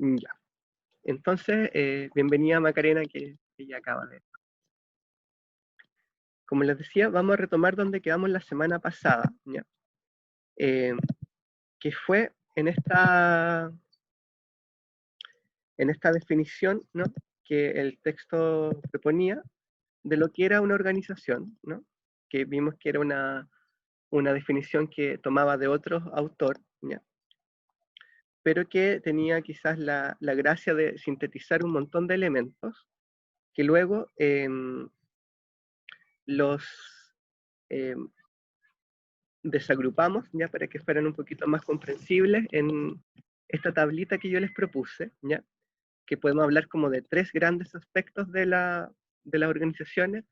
Ya. Entonces, bienvenida Macarena, que ya acaba de... Como les decía, vamos a retomar donde quedamos la semana pasada, ¿ya? Que fue en esta definición, ¿no?, que el texto proponía de lo que era una organización, ¿no?, que vimos que era una definición que tomaba de otro autor, ¿ya?, pero que tenía quizás la gracia de sintetizar un montón de elementos que luego los desagrupamos, ya, para que fueran un poquito más comprensibles en esta tablita que yo les propuse, ya, que podemos hablar como de tres grandes aspectos de las organizaciones,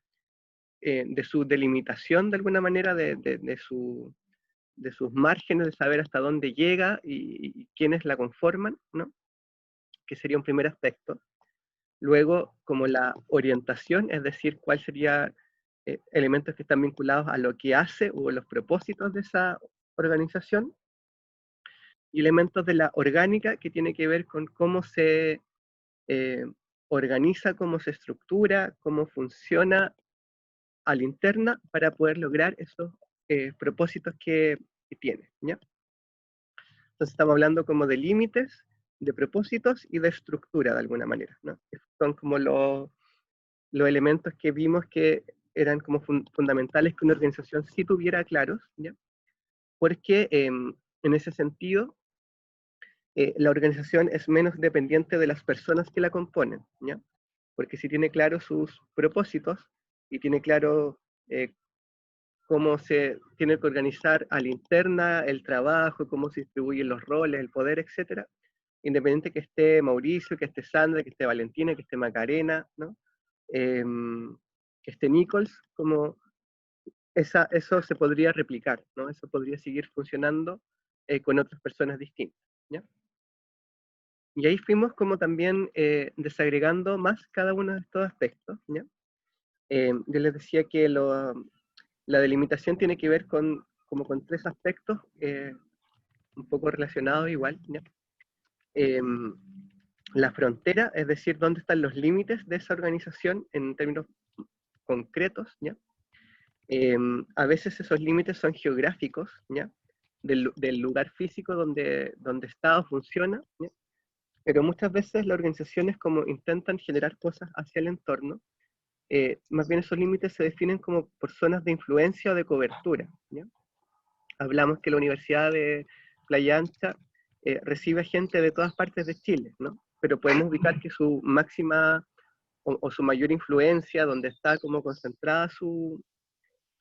de su delimitación de alguna manera, de sus márgenes, de saber hasta dónde llega y quiénes la conforman, ¿no?, que sería un primer aspecto. Luego, como la orientación, es decir, cuál sería elementos que están vinculados a lo que hace o los propósitos de esa organización, y elementos de la orgánica, que tiene que ver con cómo se organiza, cómo se estructura, cómo funciona a la interna para poder lograr esos propósitos que tiene, ¿ya? Entonces estamos hablando como de límites, de propósitos y de estructura de alguna manera, ¿no? Esos son como los elementos que vimos que eran como fundamentales que una organización sí tuviera claros, ¿ya? Porque en ese sentido la organización es menos dependiente de las personas que la componen, ¿ya? Porque si tiene claros sus propósitos y tiene claro cómo se tiene que organizar a la interna el trabajo, cómo se distribuyen los roles, el poder, etcétera, independiente que esté Mauricio, que esté Sandra, que esté Valentina, que esté Macarena, ¿no?, que esté Nichols, como eso se podría replicar, ¿no? Eso podría seguir funcionando con otras personas distintas, ¿ya? Y ahí fuimos como también desagregando más cada uno de estos aspectos, ¿ya? Yo les decía que la delimitación tiene que ver como con tres aspectos un poco relacionados igual, ¿ya? La frontera, es decir, dónde están los límites de esa organización en términos concretos, ¿ya? A veces esos límites son geográficos, ¿ya?, del lugar físico donde está o funciona, ¿ya?, pero muchas veces las organizaciones, como intentan generar cosas hacia el entorno, más bien esos límites se definen como por zonas de influencia o de cobertura, ¿ya? Hablamos que la Universidad de Playa Ancha recibe gente de todas partes de Chile, ¿no?, pero podemos ubicar que su máxima o su mayor influencia, donde está como concentrada su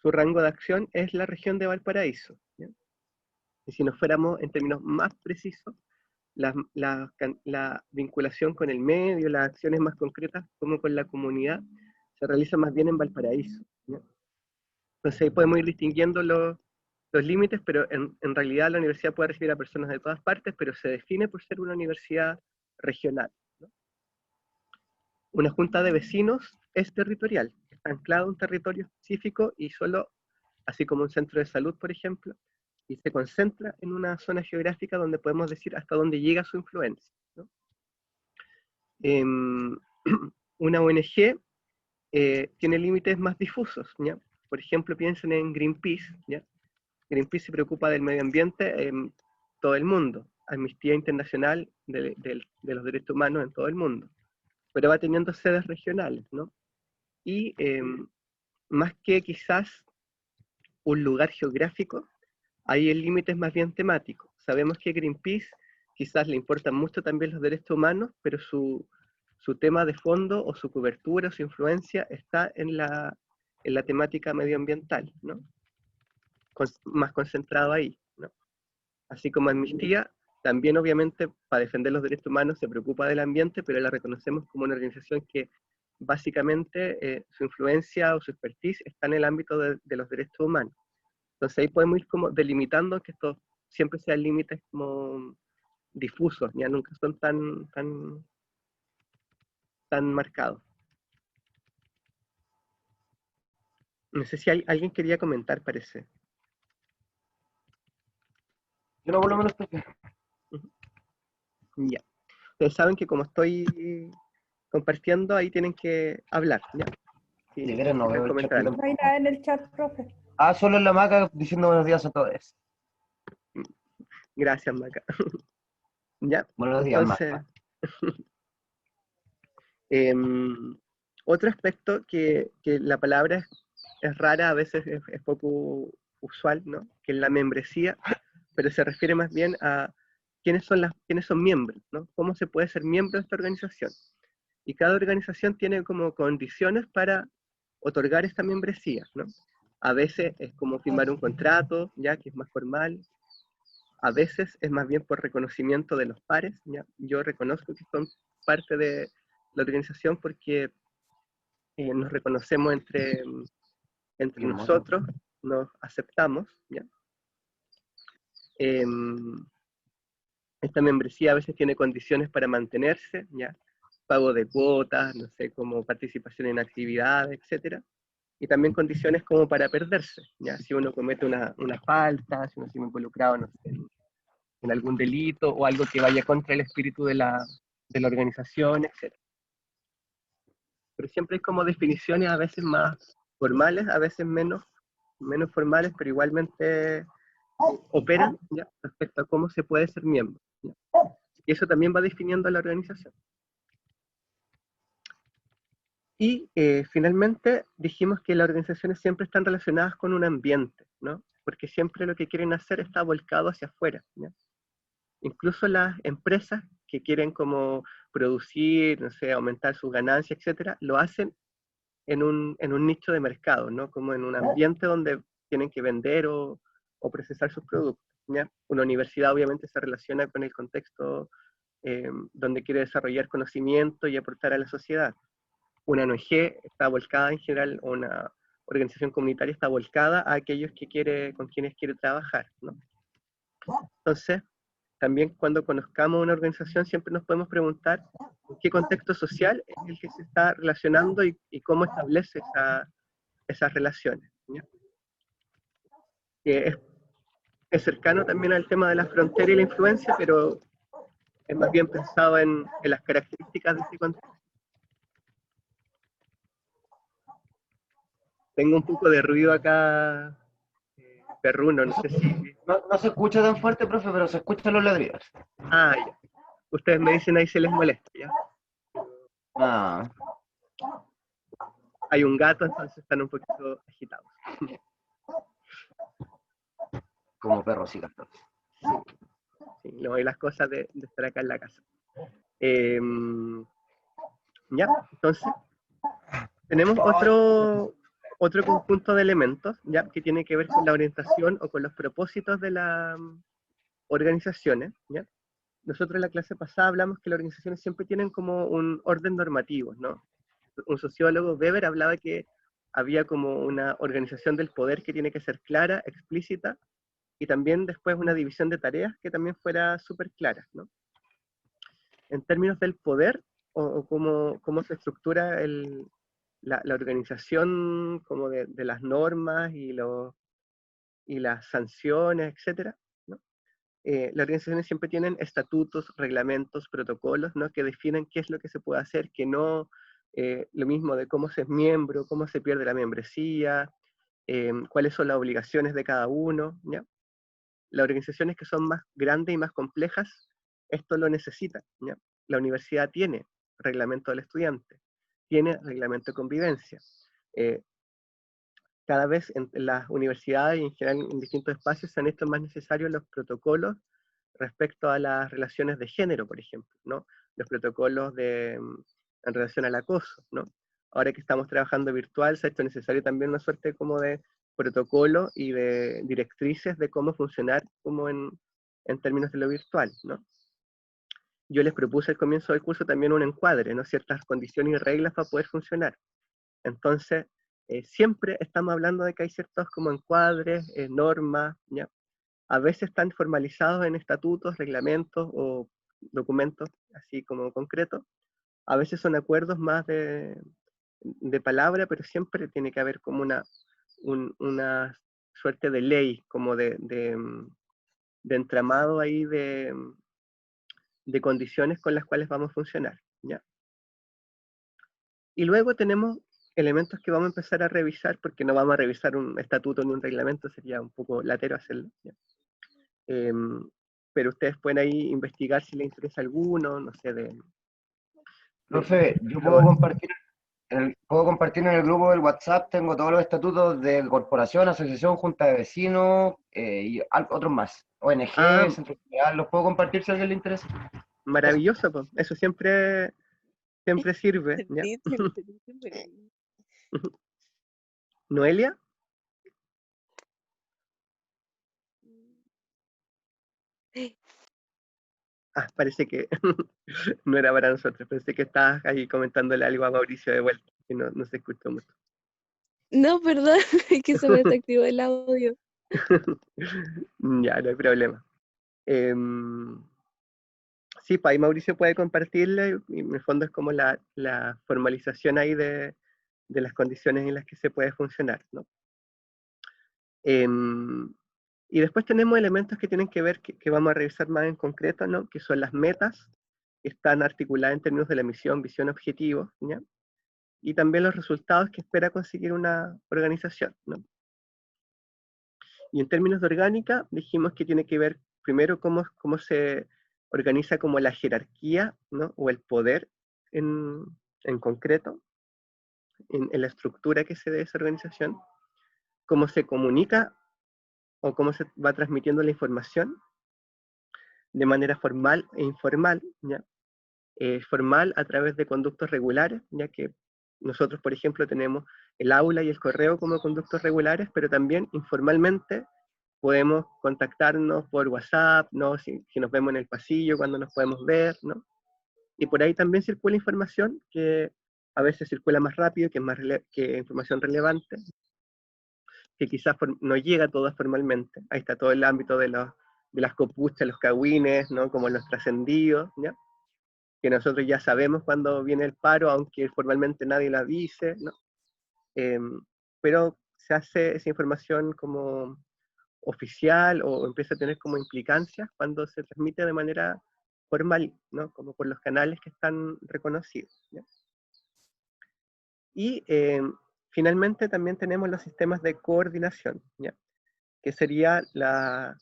rango de acción, es la región de Valparaíso, ¿ya? Y si nos fuéramos en términos más precisos, la vinculación con el medio, las acciones más concretas, como con la comunidad, se realiza más bien en Valparaíso, ¿ya? Entonces ahí podemos ir distinguiendo los límites, pero en realidad la universidad puede recibir a personas de todas partes, pero se define por ser una universidad regional, ¿no? Una junta de vecinos es territorial, está anclado a un territorio específico y solo, así como un centro de salud, por ejemplo, y se concentra en una zona geográfica donde podemos decir hasta dónde llega su influencia, ¿no? Una ONG tiene límites más difusos, ¿ya? Por ejemplo, piensen en Greenpeace, ¿ya? Greenpeace se preocupa del medio ambiente en todo el mundo, Amnistía Internacional de los Derechos Humanos en todo el mundo, pero va teniendo sedes regionales, ¿no? Y más que quizás un lugar geográfico, ahí el límite es más bien temático. Sabemos que Greenpeace quizás le importan mucho también los derechos humanos, pero su tema de fondo o su cobertura o su influencia está en la temática medioambiental, ¿no?, más concentrado ahí, ¿no? Así como Amnistía, también obviamente para defender los derechos humanos se preocupa del ambiente, pero la reconocemos como una organización que básicamente su influencia o su expertise está en el ámbito de los derechos humanos. Entonces ahí podemos ir como delimitando que esto siempre sean límites como difusos, ya nunca son tan marcados. No sé si alguien quería comentar, parece. Yo no, por lo menos. Ya. ustedes saben que como estoy compartiendo, ahí tienen que hablar, ¿ya? Sí, De veras no quieren veo el chat. comentar algo. No hay nada en el chat, profe. Ah, solo en la maca diciendo buenos días a todos. Gracias, Maca. ¿Ya? Buenos días, Entonces, Maca. otro aspecto que la palabra es rara, a veces es poco usual, ¿no? Que es la membresía, pero se refiere más bien a quiénes son miembros, ¿no? Cómo se puede ser miembro de esta organización. Y cada organización tiene como condiciones para otorgar esta membresía, ¿no? A veces es como firmar un contrato, ya que es más formal. A veces es más bien por reconocimiento de los pares, ¿ya? Yo reconozco que son parte de la organización porque nos reconocemos entre Qué hermoso. nosotros, nos aceptamos, ¿ya? Esta membresía a veces tiene condiciones para mantenerse, ¿ya? Pago de cuotas, no sé, como participación en actividades, etcétera. Y también condiciones como para perderse, ¿ya? Si uno comete una falta, si uno se ve involucrado, no sé, en algún delito o algo que vaya contra el espíritu de la organización, etcétera. Pero siempre hay como definiciones a veces más formales, a veces menos formales, pero igualmente operan, ¿ya? Respecto a cómo se puede ser miembro, ¿ya? Y eso también va definiendo a la organización. Y finalmente dijimos que las organizaciones siempre están relacionadas con un ambiente, ¿no? Porque siempre lo que quieren hacer está volcado hacia afuera, ¿ya? Incluso las empresas que quieren como producir, no sé, aumentar sus ganancias, etcétera, lo hacen en un nicho de mercado, ¿no? Como en un ambiente donde tienen que vender o procesar sus productos, ¿ya? Una universidad obviamente se relaciona con el contexto donde quiere desarrollar conocimiento y aportar a la sociedad. Una ONG está volcada en general, una organización comunitaria está volcada a aquellos con quienes quiere trabajar, ¿no? Entonces, también cuando conozcamos una organización siempre nos podemos preguntar en qué contexto social es el que se está relacionando y cómo establece esas relaciones, ¿ya? Que es cercano también al tema de la frontera y la influencia, pero es más bien pensado en las características de ese contexto. Tengo un poco de ruido acá, perruno, no sé si... No se escucha tan fuerte, profe, pero se escuchan los ladridos. Ah, ya. Ustedes me dicen ahí si les molesta, ¿ya? Ah, Hay un gato, entonces están un poquito agitados. como perros y gatos. Sí, no, y las cosas de estar acá en la casa. Ya, entonces, tenemos otro conjunto de elementos, ya, que tiene que ver con la orientación o con los propósitos de las organizaciones, ¿ya? Nosotros en la clase pasada hablamos que las organizaciones siempre tienen como un orden normativo, ¿no? Un sociólogo, Weber, hablaba que había como una organización del poder que tiene que ser clara, explícita, y también después una división de tareas que también fuera súper clara, ¿no? En términos del poder, o cómo se estructura la organización como de las normas y las sanciones, etcétera, ¿no? Las organizaciones siempre tienen estatutos, reglamentos, protocolos, ¿no? Que definen qué es lo que se puede hacer, qué no, lo mismo de cómo se es miembro, cómo se pierde la membresía, cuáles son las obligaciones de cada uno, ¿ya? Las organizaciones que son más grandes y más complejas, esto lo necesitan, ¿ya? La universidad tiene reglamento del estudiante, tiene reglamento de convivencia. Cada vez en las universidades y en general en distintos espacios se han hecho más necesarios los protocolos respecto a las relaciones de género, por ejemplo, ¿no? Los protocolos en relación al acoso, ¿no? Ahora que estamos trabajando virtual, se ha hecho necesario también una suerte como de protocolo y de directrices de cómo funcionar como en términos de lo virtual, ¿no? Yo les propuse al comienzo del curso también un encuadre, ¿no? Ciertas condiciones y reglas para poder funcionar. Entonces, siempre estamos hablando de que hay ciertos como encuadres, normas, ¿ya? A veces están formalizados en estatutos, reglamentos o documentos así como concretos. A veces son acuerdos más de palabra, pero siempre tiene que haber como una suerte de ley, como de entramado ahí de condiciones con las cuales vamos a funcionar, ¿ya? Y luego tenemos elementos que vamos a empezar a revisar, porque no vamos a revisar un estatuto ni un reglamento, sería un poco latero hacerlo, ¿ya? Pero ustedes pueden ahí investigar si les interesa alguno, no sé, Profe, yo puedo compartir en el grupo del WhatsApp, tengo todos los estatutos de corporación, asociación, junta de vecinos y otros más. ONG, Ah, Centro Social, los puedo compartir si a alguien le interesa. Eso. maravilloso, pues. Eso siempre sirve, ¿ya? Noelia, parece que no era para nosotros, pensé que estabas ahí comentándole algo a Mauricio de vuelta, que no se escuchó mucho. No, perdón, es que se me desactivó el audio. Ya, no hay problema. Sí, pues ahí Mauricio puede compartirle, y en el fondo es como la formalización ahí de las condiciones en las que se puede funcionar, ¿no? Y después tenemos elementos que tienen que ver, que vamos a revisar más en concreto, ¿no? Que son las metas, que están articuladas en términos de la misión, visión, objetivos, ¿ya? Y también los resultados que espera conseguir una organización, ¿no? Y en términos de orgánica, dijimos que tiene que ver primero cómo se organiza como la jerarquía, ¿no? O el poder en concreto, en la estructura que se dé esa organización, cómo se comunica o cómo se va transmitiendo la información de manera formal e informal, ¿ya? Formal a través de conductos regulares, ya que nosotros, por ejemplo, tenemos el aula y el correo como conductos regulares, pero también informalmente podemos contactarnos por WhatsApp, ¿no? Si nos vemos en el pasillo, cuando nos podemos ver, ¿no? Y por ahí también circula información que a veces circula más rápido, que es más que información relevante, que quizás no llega toda formalmente. Ahí está todo el ámbito de las copuchas, los cagüines, ¿no? Como los trascendidos, ¿ya? Que nosotros ya sabemos cuando viene el paro, aunque formalmente nadie la dice, ¿no? Pero se hace esa información como oficial o empieza a tener como implicancias cuando se transmite de manera formal, ¿no? Como por los canales que están reconocidos, ¿ya? Y finalmente también tenemos los sistemas de coordinación, ¿ya? Que sería la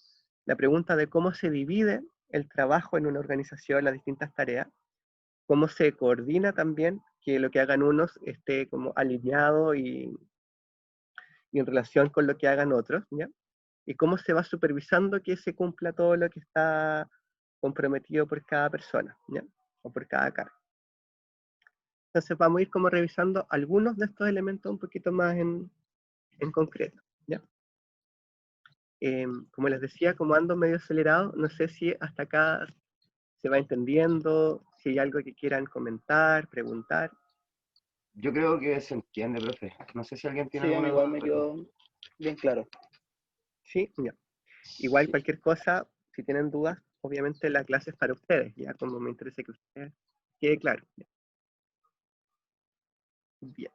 pregunta de cómo se divide el trabajo en una organización, las distintas tareas, cómo se coordina también, que lo que hagan unos esté como alineado y en relación con lo que hagan otros, ¿ya? Y cómo se va supervisando que se cumpla todo lo que está comprometido por cada persona, ¿ya? O por cada cargo. Entonces vamos a ir como revisando algunos de estos elementos un poquito más en concreto, ¿ya? Como les decía, como ando medio acelerado, no sé si hasta acá se va entendiendo, si hay algo que quieran comentar, preguntar. Yo creo que se entiende, profe. No sé si alguien tiene Sí, a mí alguna igual duda. me quedó bien claro. Sí, ya. Igual Sí. cualquier cosa, si tienen dudas, obviamente la clase es para ustedes, ya como me interesa que ustedes quede claro. Ya. Bien.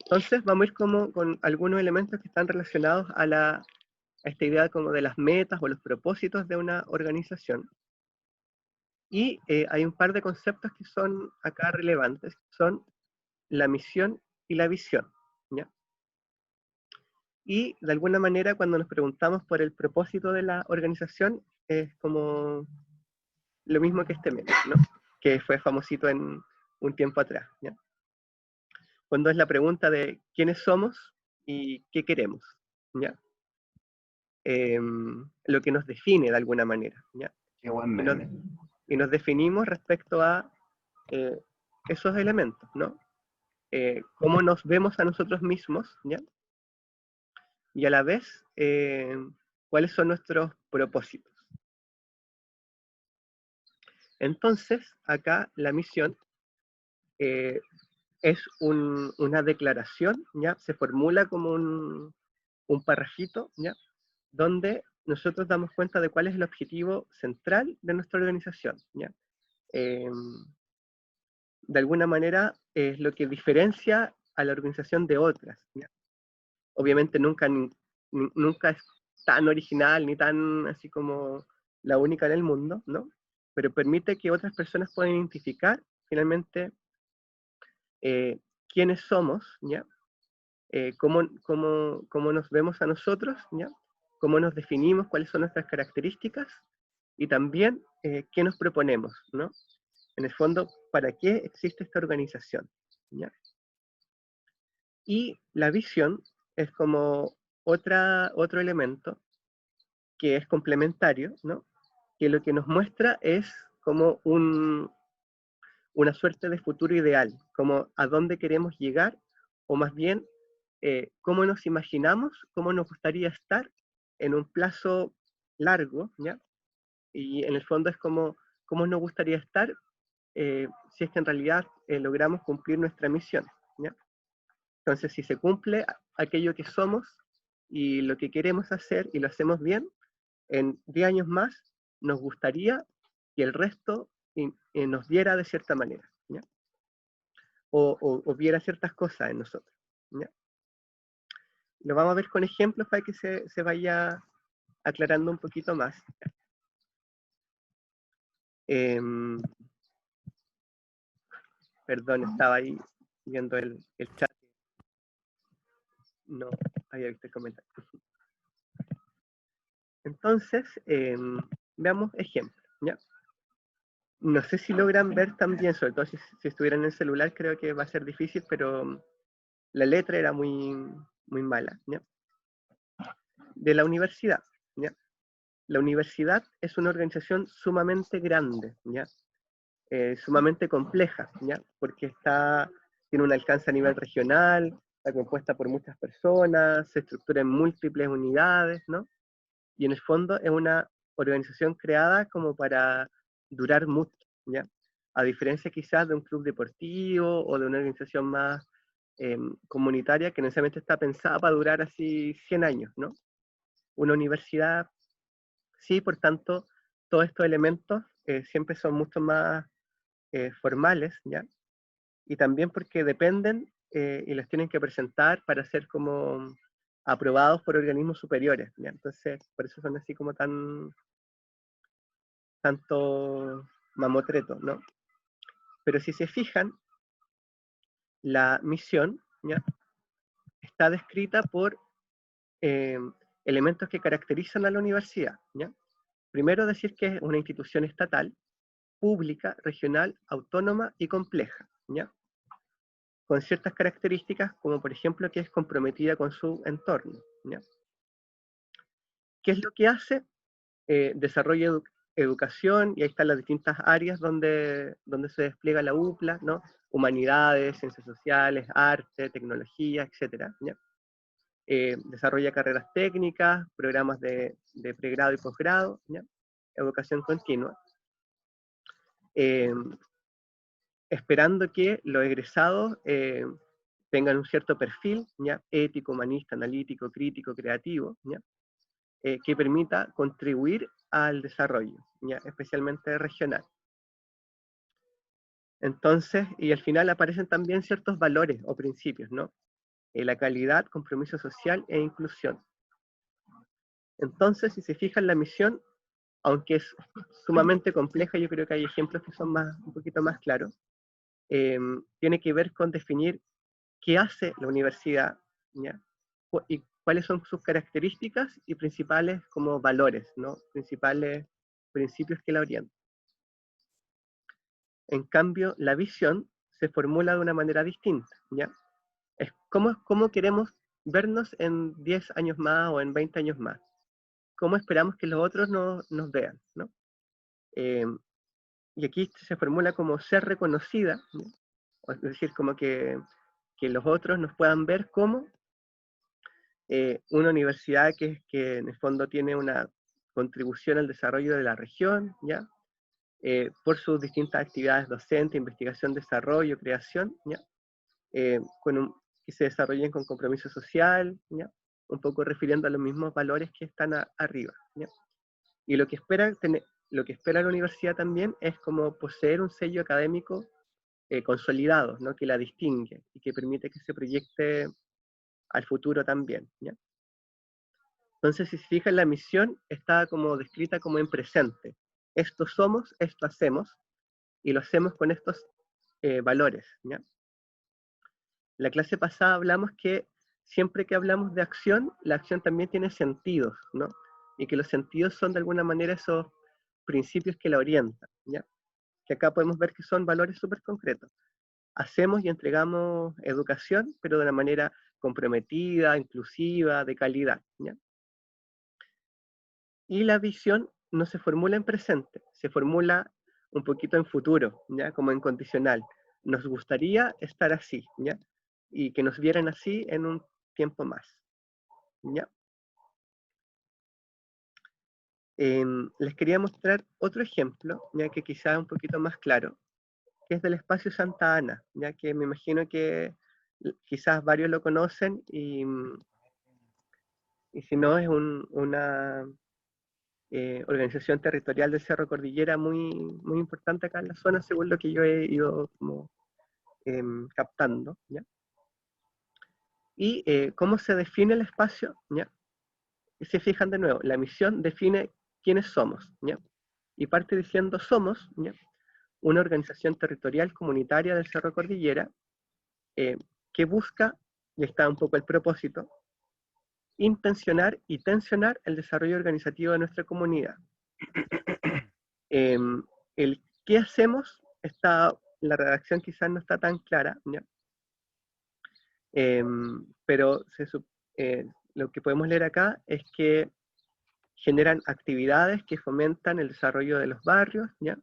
Entonces vamos a ir como con algunos elementos que están relacionados a esta idea como de las metas o los propósitos de una organización. Y hay un par de conceptos que son acá relevantes, que son la misión y la visión, ¿ya? Y de alguna manera cuando nos preguntamos por el propósito de la organización, es como lo mismo que este meme, ¿no? Que fue famosito en un tiempo atrás, ¿ya? Cuando es la pregunta de quiénes somos y qué queremos, ¿ya? Lo que nos define de alguna manera, ¿ya? Qué buen Y nos, meme. y nos definimos respecto a esos elementos, ¿no? Cómo nos vemos a nosotros mismos, ¿ya? Y a la vez, cuáles son nuestros propósitos. Entonces, acá la misión es una declaración, ¿ya? Se formula como un parrafito, ¿ya? Donde nosotros damos cuenta de cuál es el objetivo central de nuestra organización, ¿ya? De alguna manera es lo que diferencia a la organización de otras, ¿ya? Obviamente nunca es tan original ni tan así como la única en el mundo, ¿no? pero permite que otras personas puedan identificar finalmente quiénes somos, ¿ya? Cómo nos vemos a nosotros, ¿ya? Cómo nos definimos, cuáles son nuestras características, y también qué nos proponemos, ¿no? En el fondo, ¿para qué existe esta organización? ¿Ya? Y la visión es como otro elemento que es complementario, ¿no? Que lo que nos muestra es como una suerte de futuro ideal, como a dónde queremos llegar, o más bien, cómo nos imaginamos, cómo nos gustaría estar en un plazo largo, ¿ya? Y en el fondo es como cómo nos gustaría estar si es que en realidad logramos cumplir nuestra misión, ¿ya? Entonces, si se cumple aquello que somos y lo que queremos hacer y lo hacemos bien, en 10 años más nos gustaría que el resto nos viera de cierta manera, ¿ya? O viera ciertas cosas en nosotros, ¿ya? Lo vamos a ver con ejemplos para que se vaya aclarando un poquito más. Perdón, estaba ahí viendo el chat. No había visto el comentario. Entonces, veamos ejemplos, ¿ya? No sé si logran ver también, sobre todo si estuvieran en el celular, creo que va a ser difícil, pero la letra era muy mala, ¿ya? De la universidad, ¿ya? La universidad es una organización sumamente grande, ¿ya? Sumamente compleja, ¿ya? Porque tiene un alcance a nivel regional, está compuesta por muchas personas, se estructura en múltiples unidades, ¿no? Y en el fondo es una organización creada como para durar mucho, ¿ya? A diferencia quizás de un club deportivo o de una organización más comunitaria que necesariamente está pensada para durar así 100 años, ¿no? Una universidad, sí, por tanto, todos estos elementos siempre son mucho más formales, ¿ya? Y también porque dependen y los tienen que presentar para ser como aprobados por organismos superiores, ¿ya? Entonces, por eso son así como tanto mamotretos, ¿no? Pero si se fijan, la misión, ¿ya? Está descrita por elementos que caracterizan a la universidad, ¿ya? Primero decir que es una institución estatal, pública, regional, autónoma y compleja, ¿ya? Con ciertas características, como por ejemplo que es comprometida con su entorno, ¿ya? ¿Qué es lo que hace? Desarrolla educación, y ahí están las distintas áreas donde se despliega la UPLA, ¿no? Humanidades, ciencias sociales, arte, tecnología, etcétera, ¿ya? Desarrolla carreras técnicas, programas de pregrado y posgrado, ¿ya? Educación continua, esperando que los egresados tengan un cierto perfil, ¿ya? Ético, humanista, analítico, crítico, creativo, ¿ya? Que permita contribuir al desarrollo, ¿ya? Especialmente regional. Entonces, y al final aparecen también ciertos valores o principios, ¿no? La calidad, compromiso social e inclusión. Entonces, si se fijan, la misión, aunque es sumamente compleja, yo creo que hay ejemplos que son un poquito más claros, tiene que ver con definir qué hace la universidad, ¿ya? Y cuáles son sus características y principales como valores, ¿no? Principales principios que la orientan. En cambio, la visión se formula de una manera distinta, ¿ya? Es cómo queremos vernos en 10 años más o en 20 años más. ¿Cómo esperamos que los otros nos vean, ¿no? Y aquí se formula como ser reconocida, ¿no? Es decir, como que los otros nos puedan ver como una universidad que en el fondo tiene una contribución al desarrollo de la región, ¿ya? Por sus distintas actividades docentes, investigación, desarrollo, creación, ¿ya? Que se desarrollen con compromiso social, ¿ya? Un poco refiriendo a los mismos valores que están arriba, ¿ya? Y lo que espera la universidad también es como poseer un sello académico consolidado, ¿no? Que la distingue y que permite que se proyecte al futuro también, ¿ya? Entonces, si se fijan, la misión está como descrita como en presente, esto somos, esto hacemos, y lo hacemos con estos valores, ¿ya? La clase pasada hablamos que siempre que hablamos de acción, la acción también tiene sentidos, ¿no? Y que los sentidos son de alguna manera esos principios que la orientan, ¿ya? Que acá podemos ver que son valores súper concretos. Hacemos y entregamos educación, pero de una manera comprometida, inclusiva, de calidad, ¿ya? Y la visión no se formula en presente, se formula un poquito en futuro, ¿ya? Como en condicional. Nos gustaría estar así, ¿ya? Y que nos vieran así en un tiempo más, ¿ya? Les quería mostrar otro ejemplo, ya que quizá es un poquito más claro, que es del espacio Santa Ana, ya que me imagino que quizás varios lo conocen y si no es una organización territorial del Cerro Cordillera muy, muy importante acá en la zona, según lo que yo he ido como, captando, ¿ya? Y cómo se define el espacio, ¿ya? Y se fijan de nuevo, la misión define quiénes somos, ¿ya? Y parte diciendo somos, ¿ya? Una organización territorial comunitaria del Cerro Cordillera que busca, y está un poco el propósito, intencionar y tensionar el desarrollo organizativo de nuestra comunidad. El qué hacemos, la redacción quizás no está tan clara, ¿ya? Pero lo que podemos leer acá es que generan actividades que fomentan el desarrollo de los barrios, ¿ya?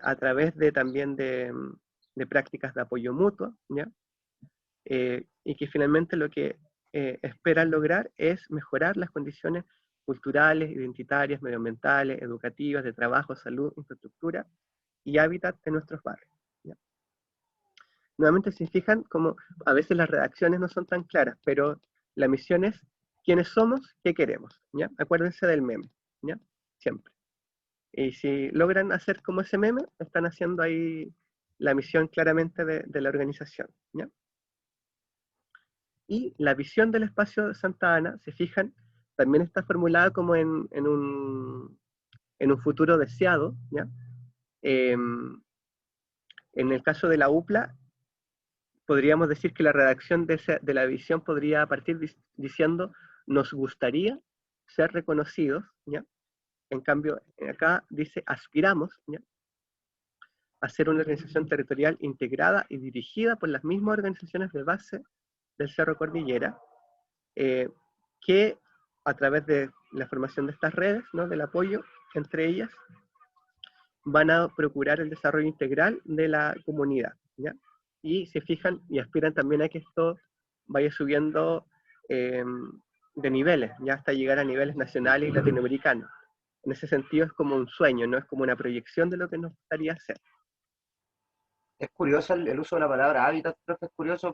A través también de prácticas de apoyo mutuo, ¿ya? Y que finalmente lo que esperan lograr es mejorar las condiciones culturales, identitarias, medioambientales, educativas, de trabajo, salud, infraestructura y hábitat de nuestros barrios, ¿ya? Nuevamente se fijan como a veces las redacciones no son tan claras, pero la misión es quiénes somos, qué queremos, ¿ya? Acuérdense del meme, ¿ya? Siempre. Y si logran hacer como ese meme, están haciendo ahí la misión claramente de la organización, ¿ya? Y la visión del espacio de Santa Ana, se fijan, también está formulada como en un futuro deseado, ¿ya? En el caso de la UPLA, podríamos decir que la redacción de la visión podría partir diciendo, nos gustaría ser reconocidos, ¿ya? En cambio, acá dice, aspiramos, ¿ya? A ser una organización territorial integrada y dirigida por las mismas organizaciones de base del Cerro Cordillera, que a través de la formación de estas redes, ¿no? Del apoyo entre ellas, van a procurar el desarrollo integral de la comunidad, ¿ya? Y se fijan y aspiran también a que esto vaya subiendo de niveles, ya hasta llegar a niveles nacionales y latinoamericanos. En ese sentido es como un sueño, no es como una proyección de lo que nos gustaría hacer. Es curioso el uso de la palabra hábitat, creo que es curioso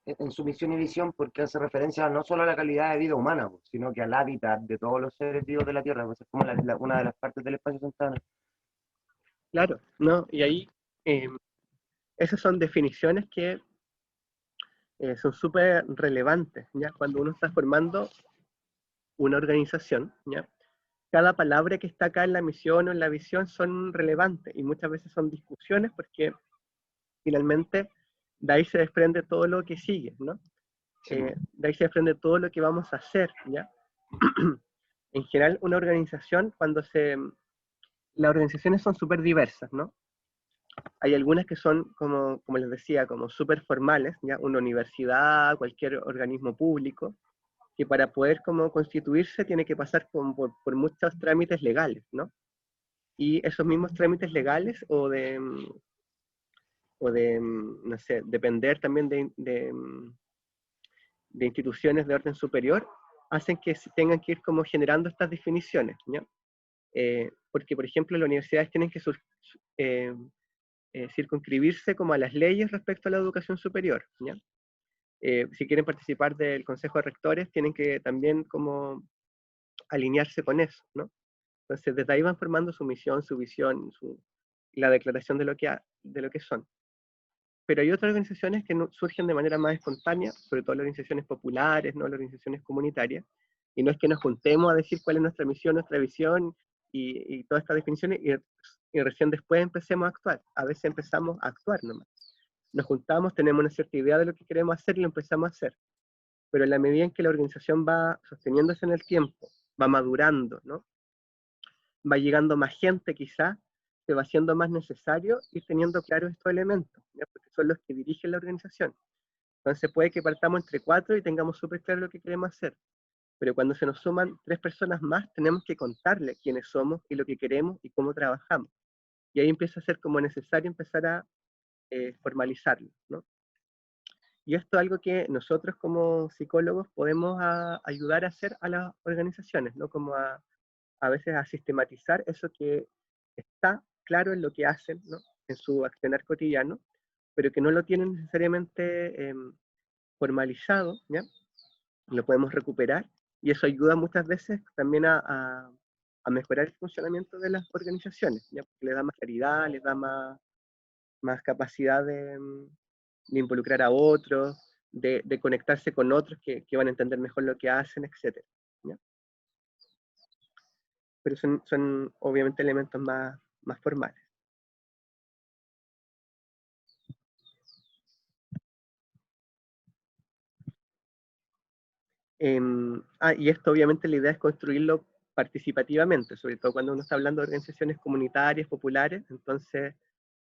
en su misión y visión porque hace referencia no solo a la calidad de vida humana, sino que al hábitat de todos los seres vivos de la Tierra, pues es como una de las partes del espacio Santa Ana. Claro, ¿no? Y ahí esas son definiciones que son súper relevantes, ¿ya? Cuando uno está formando una organización, ¿ya? Cada palabra que está acá en la misión o en la visión son relevantes y muchas veces son discusiones porque finalmente de ahí se desprende todo lo que sigue, ¿no? Sí. De ahí se desprende todo lo que vamos a hacer, ¿ya? En general, una organización, las organizaciones son súper diversas, ¿no? Hay algunas que son, como les decía, como súper formales, ¿ya? Una universidad, cualquier organismo público, que para poder como constituirse tiene que pasar por muchos trámites legales, ¿no? Y esos mismos trámites legales o de no sé, depender también de instituciones de orden superior, hacen que se tengan que ir como generando estas definiciones, ¿ya? Porque, por ejemplo, las universidades tienen que circunscribirse como a las leyes respecto a la educación superior, ¿ya? Si quieren participar del Consejo de Rectores, tienen que también como alinearse con eso, ¿no? Entonces, desde ahí van formando su misión, su visión, la declaración de lo que son. Pero hay otras organizaciones que surgen de manera más espontánea, sobre todo las organizaciones populares, ¿no? Las organizaciones comunitarias, y no es que nos juntemos a decir cuál es nuestra misión, nuestra visión, y todas estas definiciones, y recién después empecemos a actuar. A veces empezamos a actuar nomás. Nos juntamos, tenemos una cierta idea de lo que queremos hacer y lo empezamos a hacer. Pero en la medida en que la organización va sosteniéndose en el tiempo, va madurando, ¿no? Va llegando más gente quizás, se va haciendo más necesario ir teniendo claros estos elementos, ¿ya? Porque son los que dirigen la organización. Entonces puede que partamos entre 4 y tengamos súper claro lo que queremos hacer. Pero cuando se nos suman 3 personas más, tenemos que contarle quiénes somos y lo que queremos y cómo trabajamos. Y ahí empieza a ser como necesario empezar a formalizarlo, ¿no? Y esto es algo que nosotros como psicólogos podemos ayudar a hacer a las organizaciones, ¿no? Como a veces a sistematizar eso que está claro en lo que hacen, ¿no? En su accionar cotidiano, pero que no lo tienen necesariamente formalizado, ¿ya? Lo podemos recuperar, y eso ayuda muchas veces también a mejorar el funcionamiento de las organizaciones, ¿ya? Porque le da más claridad, les da más capacidad de involucrar a otros, de conectarse con otros que van a entender mejor lo que hacen, etc. ¿Ya? Pero son obviamente elementos más formales. Y esto obviamente la idea es construirlo participativamente, sobre todo cuando uno está hablando de organizaciones comunitarias, populares. Entonces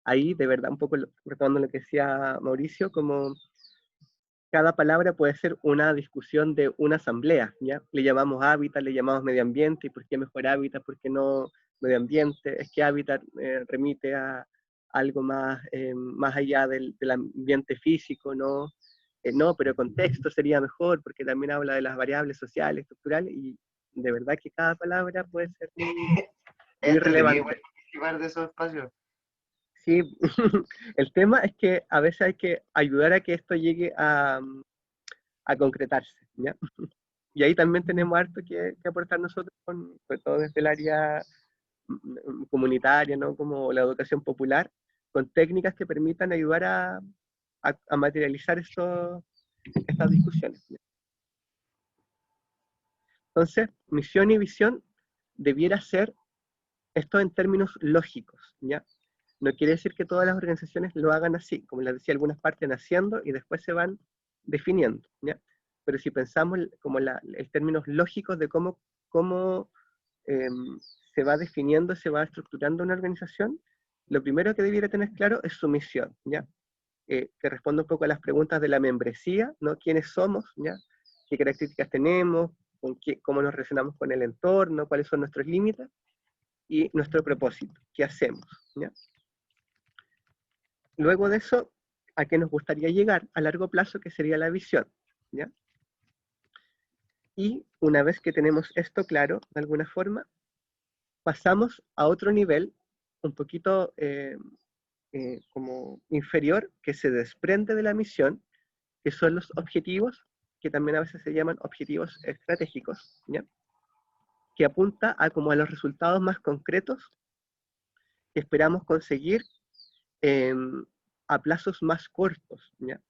ahí de verdad un poco retomando lo que decía Mauricio, como cada palabra puede ser una discusión de una asamblea, ¿ya? Le llamamos hábitat, le llamamos medio ambiente, ¿y por qué mejor hábitat? ¿Por qué no medio ambiente? Es que hábitat remite a algo más allá del ambiente físico, ¿no? No, pero contexto sería mejor, porque también habla de las variables sociales, estructurales, y de verdad que cada palabra puede ser muy relevante. Participar de esos espacios. Sí, el tema es que a veces hay que ayudar a que esto llegue a concretarse, ¿ya? Y ahí también tenemos harto que aportar nosotros, sobre todo desde el área comunitaria, ¿no? Como la educación popular, con técnicas que permitan ayudar a materializar estas discusiones. Entonces, misión y visión debiera ser esto en términos lógicos, ¿ya? No quiere decir que todas las organizaciones lo hagan así, como les decía, algunas parten haciendo y después se van definiendo, ¿ya? Pero si pensamos como en términos lógicos de cómo se va definiendo, se va estructurando una organización, lo primero que debiera tener claro es su misión, ¿ya? Que responde un poco a las preguntas de la membresía, ¿no? ¿Quiénes somos, ¿ya? ¿Qué características tenemos? ¿Cómo nos relacionamos con el entorno? ¿Cuáles son nuestros límites? Y nuestro propósito, ¿qué hacemos? ¿Ya? Luego de eso, ¿a qué nos gustaría llegar a largo plazo? Que sería la visión, ¿ya? Y una vez que tenemos esto claro, de alguna forma, pasamos a otro nivel, un poquito como inferior, que se desprende de la misión, que son los objetivos, que también a veces se llaman objetivos estratégicos, ¿ya? Que apunta a como a los resultados más concretos que esperamos conseguir a plazos más cortos, ¿ya?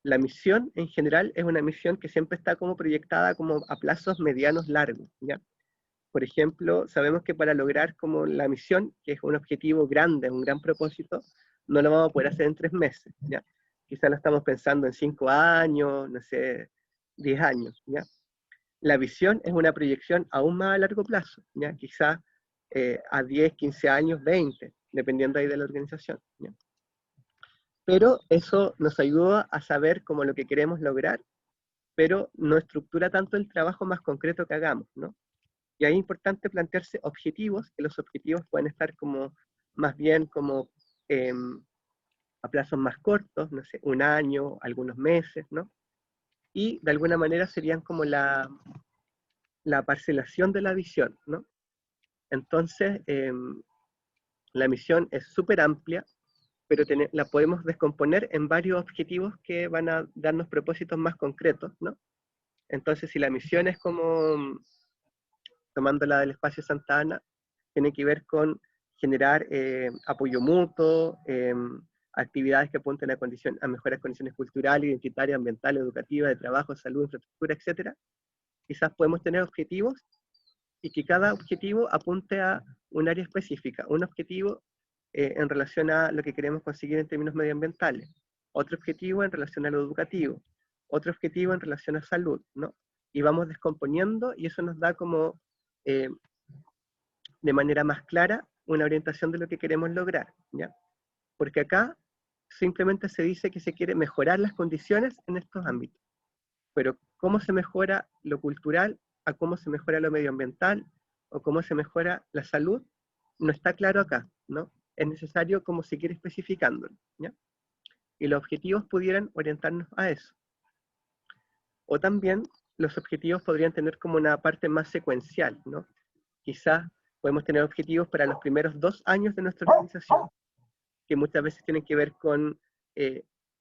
La misión en general es una misión que siempre está como proyectada como a plazos medianos largos, ¿ya? Por ejemplo, sabemos que para lograr como la misión, que es un objetivo grande, un gran propósito, no lo vamos a poder hacer en 3 meses, ¿ya? Quizás lo estamos pensando en 5 años, no sé, 10 años, ¿ya? La visión es una proyección aún más a largo plazo, ¿ya? Quizás a 10, 15 años, 20, dependiendo ahí de la organización, ¿ya? Pero eso nos ayuda a saber como lo que queremos lograr, pero no estructura tanto el trabajo más concreto que hagamos, ¿no? Y ahí es importante plantearse objetivos, que los objetivos pueden estar como más bien como a plazos más cortos, no sé, 1 año, algunos meses, ¿no? Y de alguna manera serían como la parcelación de la visión, ¿no? Entonces, la misión es súper amplia, pero la podemos descomponer en varios objetivos que van a darnos propósitos más concretos, ¿no? Entonces, si la misión es como, tomándola del espacio Santa Ana, tiene que ver con generar apoyo mutuo, actividades que apunten a mejores condiciones culturales, identitarias, ambientales, educativas, de trabajo, salud, infraestructura, etc. Quizás podemos tener objetivos y que cada objetivo apunte a un área específica, un objetivo en relación a lo que queremos conseguir en términos medioambientales, otro objetivo en relación a lo educativo, otro objetivo en relación a salud, ¿no? Y vamos descomponiendo y eso nos da como, de manera más clara, una orientación de lo que queremos lograr, ¿ya? Porque acá simplemente se dice que se quiere mejorar las condiciones en estos ámbitos. Pero cómo se mejora lo cultural, a cómo se mejora lo medioambiental, o cómo se mejora la salud, no está claro acá, ¿no? Es necesario como seguir especificándolo, ¿ya? Y los objetivos pudieran orientarnos a eso. O también los objetivos podrían tener como una parte más secuencial, ¿no? Quizás podemos tener objetivos para los primeros 2 años de nuestra organización, que muchas veces tienen que ver con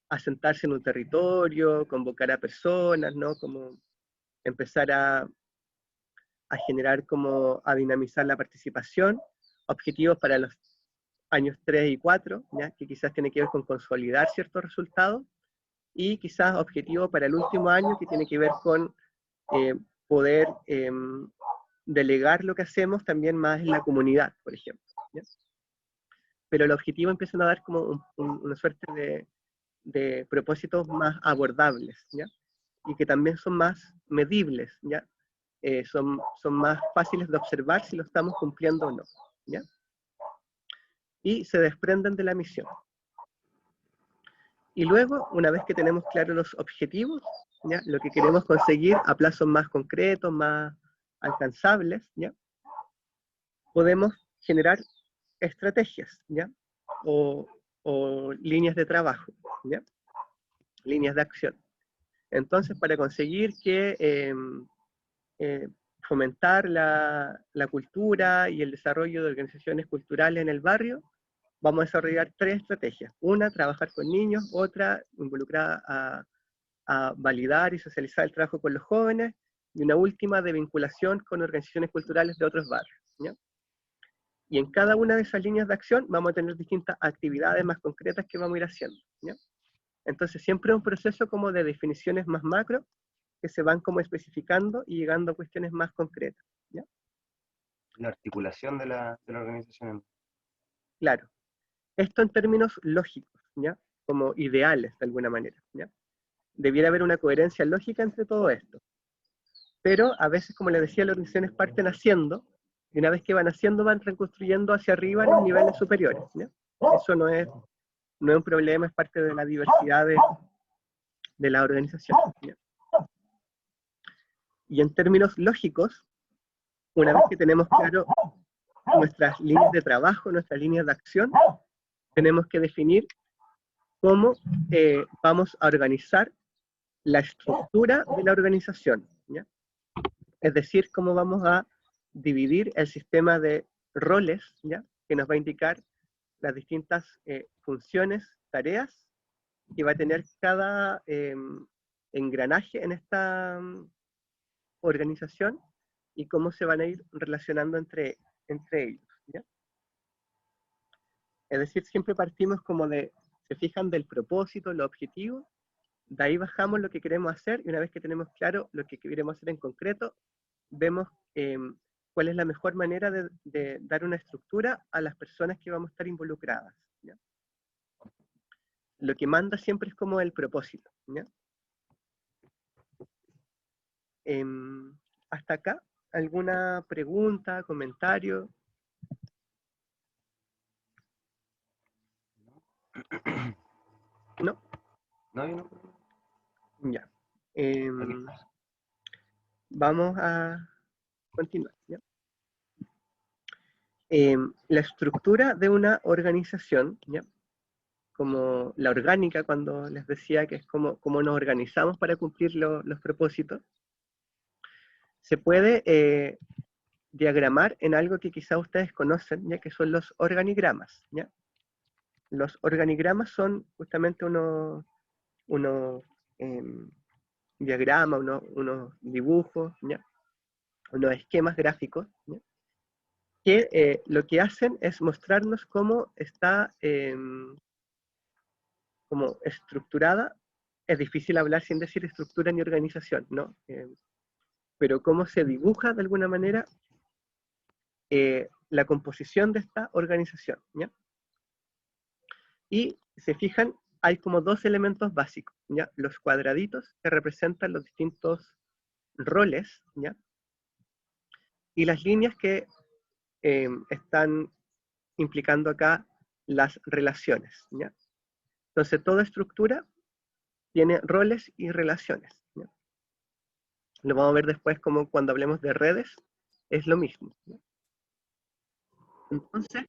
asentarse en un territorio, convocar a personas, ¿no? Como empezar a generar, como a dinamizar la participación, objetivos para los años 3 y 4, ¿ya? Que quizás tiene que ver con consolidar ciertos resultados, y quizás objetivo para el último año que tiene que ver con poder delegar lo que hacemos también más en la comunidad, por ejemplo, ¿ya? Pero el objetivo empiezan a dar como una suerte de propósitos más abordables, ¿ya? Y que también son más medibles, ¿ya? Son más fáciles de observar si lo estamos cumpliendo o no, ¿ya? Y se desprenden de la misión. Y luego, una vez que tenemos claros los objetivos, ¿ya? Lo que queremos conseguir a plazos más concretos, más alcanzables, ¿ya? Podemos generar estrategias, ¿ya? O líneas de trabajo, ¿ya? Líneas de acción. Entonces, para conseguir que fomentar la cultura y el desarrollo de organizaciones culturales en el barrio, vamos a desarrollar 3 estrategias. Una, trabajar con niños; otra, involucrada a validar y socializar el trabajo con los jóvenes; y una última, de vinculación con organizaciones culturales de otros barrios, ¿ya? Y en cada una de esas líneas de acción vamos a tener distintas actividades más concretas que vamos a ir haciendo, ¿ya? Entonces siempre es un proceso como de definiciones más macro que se van como especificando y llegando a cuestiones más concretas, ¿ya? La articulación de la organización. Claro. Esto en términos lógicos, ¿ya? Como ideales, de alguna manera, ¿ya? Debiera haber una coherencia lógica entre todo esto. Pero a veces, como les decía, las organizaciones parten haciendo, y una vez que van haciendo, van reconstruyendo hacia arriba en los niveles superiores, ¿ya? Eso no es un problema, es parte de la diversidad de la organización, ¿ya? Y en términos lógicos, una vez que tenemos claro nuestras líneas de trabajo, nuestras líneas de acción, tenemos que definir cómo vamos a organizar la estructura de la organización, ¿ya? Es decir, cómo vamos a dividir el sistema de roles, ¿ya? Que nos va a indicar las distintas funciones, tareas que va a tener cada engranaje en esta organización, y cómo se van a ir relacionando entre ellos, ¿ya? Es decir, siempre partimos como se fijan del propósito, los objetivos, de ahí bajamos lo que queremos hacer, y una vez que tenemos claro lo que queremos hacer en concreto, vemos cuál es la mejor manera de dar una estructura a las personas que vamos a estar involucradas, ¿ya? Lo que manda siempre es como el propósito, ¿ya? Hasta acá, ¿alguna pregunta, comentario? ¿No? No, yo no. Ya. Vamos a continuar, ¿ya? La estructura de una organización, ¿ya? Como la orgánica, cuando les decía que es como nos organizamos para cumplir los propósitos, se puede diagramar en algo que quizá ustedes conocen, ya que son los organigramas, ¿ya? Los organigramas son justamente unos diagramas, unos dibujos, ¿ya? Unos esquemas gráficos, ¿ya? Que lo que hacen es mostrarnos cómo está como estructurada. Es difícil hablar sin decir estructura ni organización, ¿no? Pero cómo se dibuja de alguna manera la composición de esta organización, ¿ya? Y, si se fijan, hay como dos elementos básicos, ¿ya? Los cuadraditos que representan los distintos roles, ¿ya? Y las líneas que están implicando acá las relaciones, ¿ya? Entonces, toda estructura tiene roles y relaciones, ¿ya? Lo vamos a ver después como cuando hablemos de redes, es lo mismo, ¿ya? Entonces,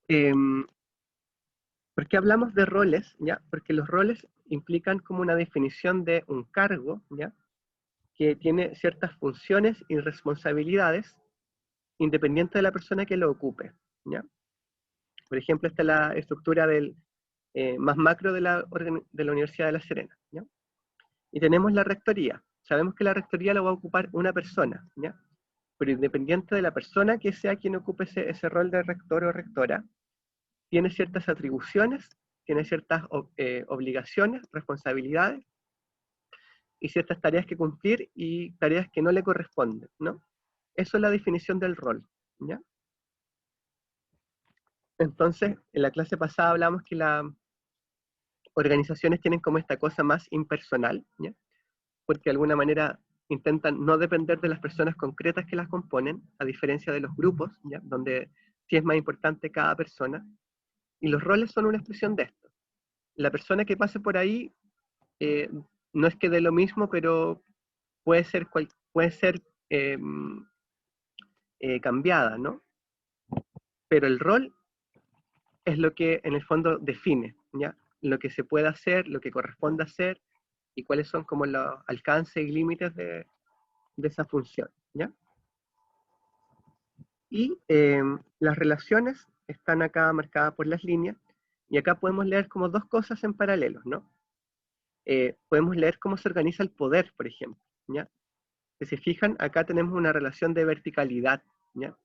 ¿por qué hablamos de roles? ¿Ya? Porque los roles implican como una definición de un cargo, ¿ya? Que tiene ciertas funciones y responsabilidades independiente de la persona que lo ocupe, ¿ya? Por ejemplo, esta es la estructura del, más macro de la Universidad de La Serena, ¿ya? Y tenemos la rectoría. Sabemos que la rectoría lo va a ocupar una persona, ¿ya? Pero independiente de la persona que sea quien ocupe ese rol de rector o rectora, tiene ciertas atribuciones, tiene ciertas obligaciones, responsabilidades, y ciertas tareas que cumplir y tareas que no le corresponden, ¿no? Eso es la definición del rol, ¿ya? Entonces, en la clase pasada hablamos que las organizaciones tienen como esta cosa más impersonal, ¿ya? Porque de alguna manera intentan no depender de las personas concretas que las componen, a diferencia de los grupos, ¿ya? Donde sí es más importante cada persona, y los roles son una expresión de esto. La persona que pase por ahí no es que dé lo mismo, pero puede ser, cambiada, ¿no? Pero el rol es lo que en el fondo define, ¿ya? Lo que se puede hacer, lo que corresponde hacer, y cuáles son como los alcances y límites de esa función, ¿ya? Y las relaciones están acá marcadas por las líneas, y acá podemos leer como dos cosas en paralelo, ¿no? Podemos leer cómo se organiza el poder, por ejemplo, ¿ya? Si se fijan, acá tenemos una relación de verticalidad, ¿ya?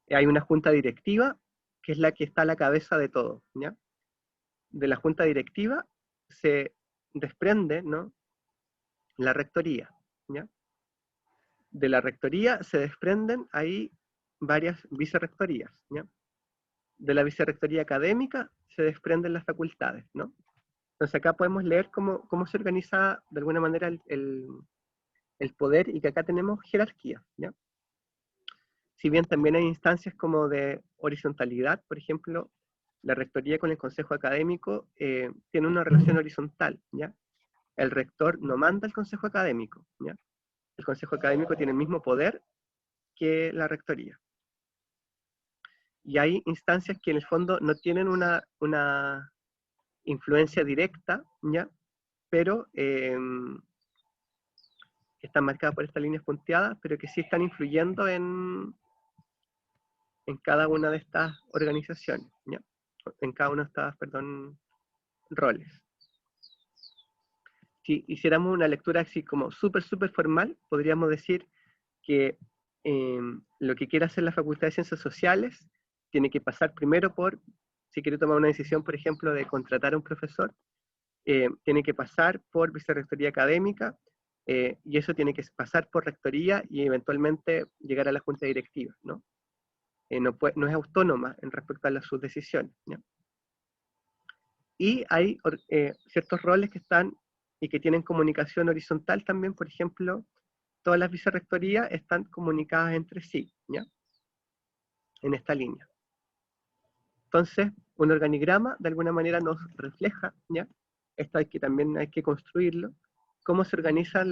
Hay una junta directiva, que es la que está a la cabeza de todo, ¿ya? De la junta directiva se desprende, ¿no? La rectoría, ¿ya? De la rectoría se desprenden ahí varias vicerrectorías, ¿ya? De la vicerrectoría académica se desprenden las facultades, ¿no? Entonces acá podemos leer cómo se organiza de alguna manera el poder, y que acá tenemos jerarquía, ¿ya? Si bien también hay instancias como de horizontalidad, por ejemplo, la rectoría con el consejo académico tiene una relación horizontal, ¿ya? El rector no manda al consejo académico, ¿ya? El consejo académico tiene el mismo poder que la rectoría. Y hay instancias que en el fondo no tienen una influencia directa, ¿ya? Pero están marcadas por estas líneas punteadas, pero que sí están influyendo en cada una de estas organizaciones, ¿ya? En cada una de estas, perdón, roles. Si hiciéramos una lectura así como súper formal, podríamos decir que lo que quiere hacer la Facultad de Ciencias Sociales tiene que pasar primero por, si quiere tomar una decisión, por ejemplo, de contratar a un profesor, tiene que pasar por vicerrectoría académica, y eso tiene que pasar por rectoría y eventualmente llegar a la junta directiva, ¿no? No es autónoma en respecto a sus decisiones, ¿ya? Y hay ciertos roles que están y que tienen comunicación horizontal también. Por ejemplo, todas las vicerrectorías están comunicadas entre sí, ¿ya? En esta línea. Entonces, un organigrama de alguna manera nos refleja, ¿ya? Esto también hay que construirlo, cómo se organizan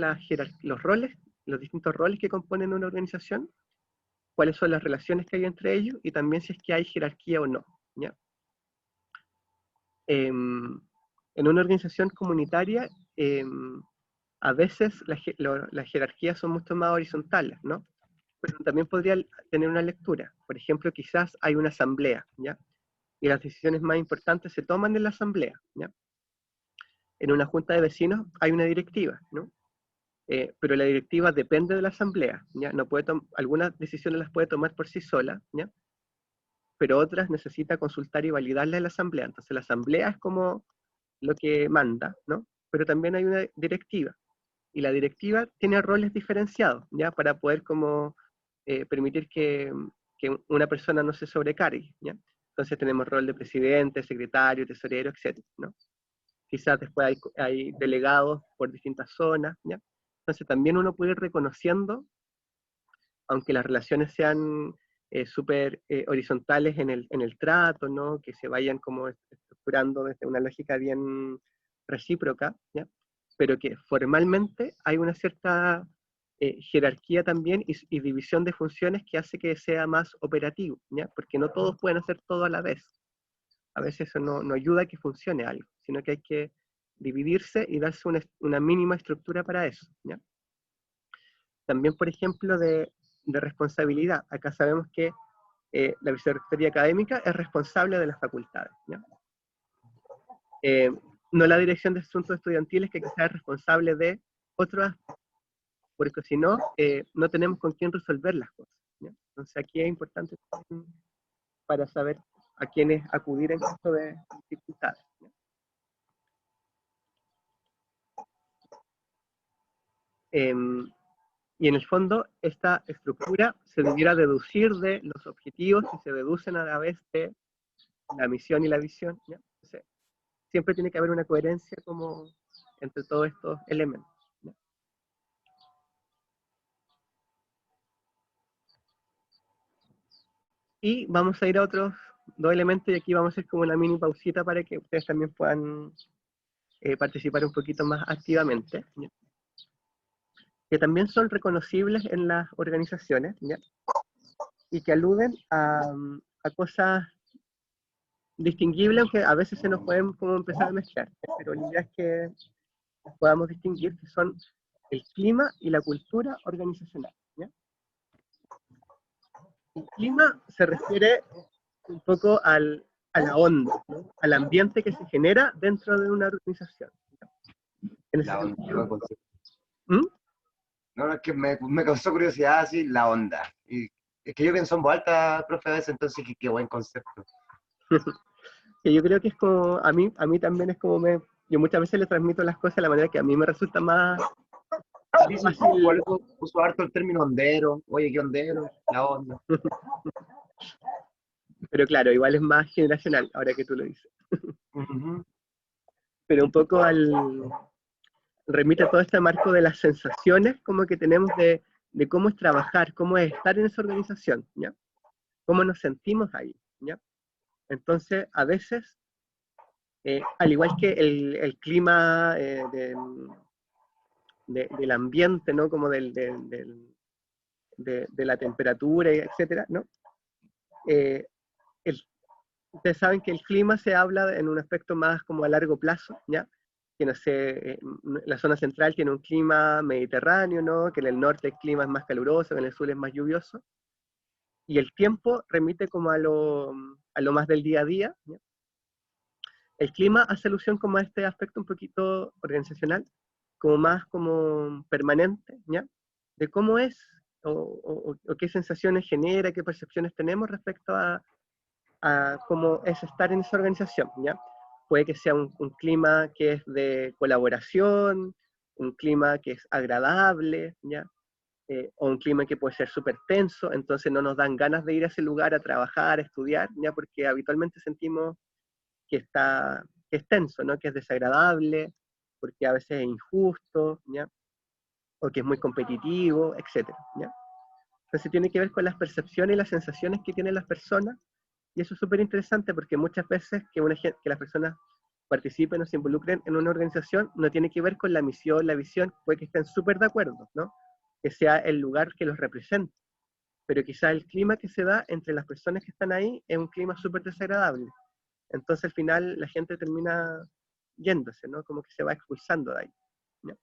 los roles, los distintos roles que componen una organización, cuáles son las relaciones que hay entre ellos, y también si es que hay jerarquía o no, ¿ya? En una organización comunitaria, a veces las jerarquías son mucho más horizontales, ¿no? Pero también podría tener una lectura. Por ejemplo, quizás hay una asamblea, ¿ya? Y las decisiones más importantes se toman en la asamblea, ¿ya? En una junta de vecinos hay una directiva, ¿no? Pero la directiva depende de la asamblea, ¿ya? No puede algunas decisiones las puede tomar por sí sola, ¿ya? Pero otras necesita consultar y validarlas en la asamblea. Entonces la asamblea es como lo que manda, ¿no? Pero también hay una directiva, y la directiva tiene roles diferenciados, ¿ya? Para poder como permitir que que una persona no se sobrecargue, ¿ya? Entonces tenemos rol de presidente, secretario, tesorero, etcétera, ¿no? Quizás después hay delegados por distintas zonas, ¿ya? Entonces también uno puede ir reconociendo, aunque las relaciones sean súper horizontales en el trato, ¿no? Que se vayan como estructurando desde una lógica bien recíproca, ¿ya? Pero que formalmente hay una cierta jerarquía también y división de funciones que hace que sea más operativo, ¿ya? Porque no todos pueden hacer todo a la vez. A veces eso no ayuda a que funcione algo, sino que hay que dividirse y darse una mínima estructura para eso, ¿ya? También, por ejemplo, de responsabilidad. Acá sabemos que la vicerrectoría académica es responsable de las facultades, ¿ya? No la dirección de asuntos estudiantiles, que quizás es responsable de otros aspectos, porque si no, no tenemos con quién resolver las cosas, ¿ya? Entonces aquí es importante para saber a quiénes acudir en caso de dificultades, ¿ya? Y en el fondo, esta estructura se debiera deducir de los objetivos y se deducen a la vez de la misión y la visión, ¿ya? Entonces, siempre tiene que haber una coherencia como entre todos estos elementos, ¿ya? Y vamos a ir a otros dos elementos y aquí vamos a hacer como una mini pausita para que ustedes también puedan participar un poquito más activamente, ¿ya? Que también son reconocibles en las organizaciones, ¿ya? Y que aluden a cosas distinguibles, aunque a veces se nos pueden como empezar a mezclar, pero la idea es que podamos distinguir que son el clima y la cultura organizacional, ¿ya? El clima se refiere un poco a la onda, ¿no? Al ambiente que se genera dentro de una organización, ¿no? En ese La onda, sentido, buen concepto. ¿Mm? No, no, es que me causó curiosidad así la onda. Y es que yo pienso en voz alta, profe, a veces, entonces qué buen concepto. Que yo creo que es como, a mí también es como yo muchas veces le transmito las cosas de la manera que a mí me resulta más Sí, sí, fácil. por eso uso harto el término ondero. Oye, ¿qué ondero? La onda. Pero claro, igual es más generacional, ahora que tú lo dices. Ujú. Pero un poco remite a todo este marco de las sensaciones como que tenemos de cómo es trabajar, cómo es estar en esa organización, ¿ya? Cómo nos sentimos ahí, ¿ya? Entonces, a veces, al igual que el clima del ambiente, ¿no? Como de la temperatura, etcétera, ¿no? Eh, ustedes saben que el clima se habla en un aspecto más como a largo plazo, ¿ya? Que no sé, la zona central tiene un clima mediterráneo, ¿no? Que en el norte el clima es más caluroso, que en el sur es más lluvioso. Y el tiempo remite como a lo más del día a día, ¿ya? El clima hace alusión como a este aspecto un poquito organizacional, como más como permanente, ¿ya? De cómo es o qué sensaciones genera, qué percepciones tenemos respecto a cómo es estar en esa organización, ¿ya? Puede que sea un clima que es de colaboración, un clima que es agradable, ¿ya? O un clima que puede ser súper tenso, entonces no nos dan ganas de ir a ese lugar a trabajar, a estudiar, ¿ya? Porque habitualmente sentimos que es tenso, ¿no? Que es desagradable, porque a veces es injusto, ¿ya? O que es muy competitivo, etcétera, ¿ya? Entonces tiene que ver con las percepciones y las sensaciones que tienen las personas, y eso es súper interesante porque muchas veces que las personas participen o se involucren en una organización no tiene que ver con la misión, la visión, puede que estén súper de acuerdo, ¿no? Que sea el lugar que los represente, pero quizá el clima que se da entre las personas que están ahí es un clima súper desagradable. Entonces al final la gente termina yéndose, ¿no? Como que se va expulsando de ahí, ¿no?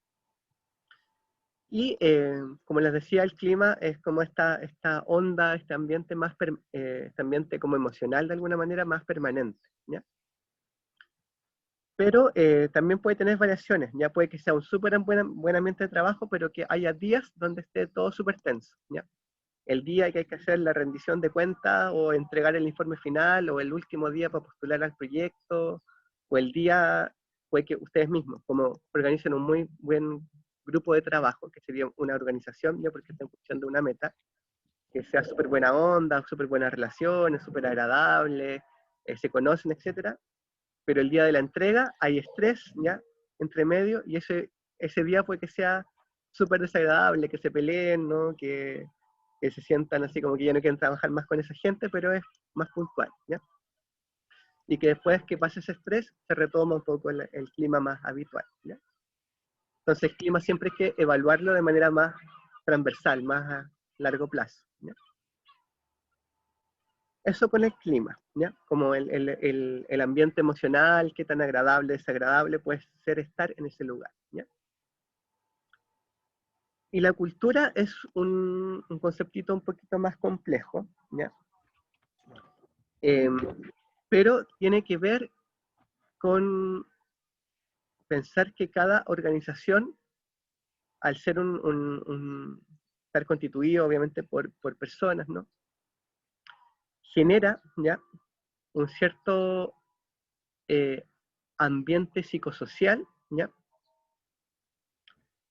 Y como les decía, el clima es como esta onda, este ambiente este ambiente como emocional de alguna manera más permanente, ¿ya? Pero también puede tener variaciones, ya puede que sea un súper buen ambiente de trabajo, pero que haya días donde esté todo súper tenso, ¿ya? El día que hay que hacer la rendición de cuentas o entregar el informe final o el último día para postular al proyecto o el día, puede que ustedes mismos como organicen un muy buen grupo de trabajo, que sería una organización, ya porque está en función de una meta, que sea súper buena onda, súper buenas relaciones, súper agradable, se conocen, etcétera, pero el día de la entrega hay estrés, ¿ya? Entre medio, y ese día puede que sea súper desagradable, que se peleen, ¿no? Que se sientan así como que ya no quieren trabajar más con esa gente, pero es más puntual, ¿ya? Y que después que pase ese estrés, se retoma un poco el clima más habitual, ¿ya? Entonces el clima siempre hay que evaluarlo de manera más transversal, más a largo plazo, ¿ya? Eso con el clima, ¿ya? Como el ambiente emocional, qué tan agradable, desagradable puede ser estar en ese lugar, ¿ya? Y la cultura es un conceptito un poquito más complejo, ¿ya? Pero tiene que ver con pensar que cada organización, al ser estar constituido obviamente por personas, ¿no? Genera, ¿ya? Un cierto ambiente psicosocial, ¿ya?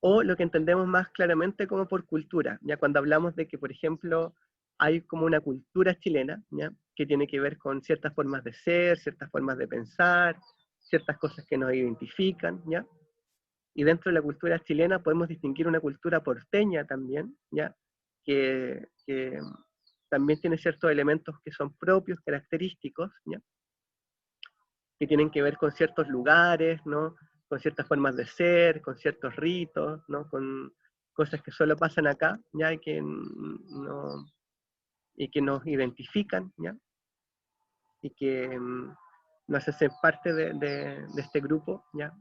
O lo que entendemos más claramente como por cultura, ya cuando hablamos de que, por ejemplo, hay como una cultura chilena, ¿ya? Que tiene que ver con ciertas formas de ser, ciertas formas de pensar, ciertas cosas que nos identifican, ¿ya? Y dentro de la cultura chilena podemos distinguir una cultura porteña también, ¿ya? Que también tiene ciertos elementos que son propios, característicos, ¿ya? Que tienen que ver con ciertos lugares, ¿no? Con ciertas formas de ser, con ciertos ritos, ¿no? Con cosas que solo pasan acá, ¿ya? Y que nos identifican, ¿ya? Y que nos hacen parte de este grupo, ¿ya?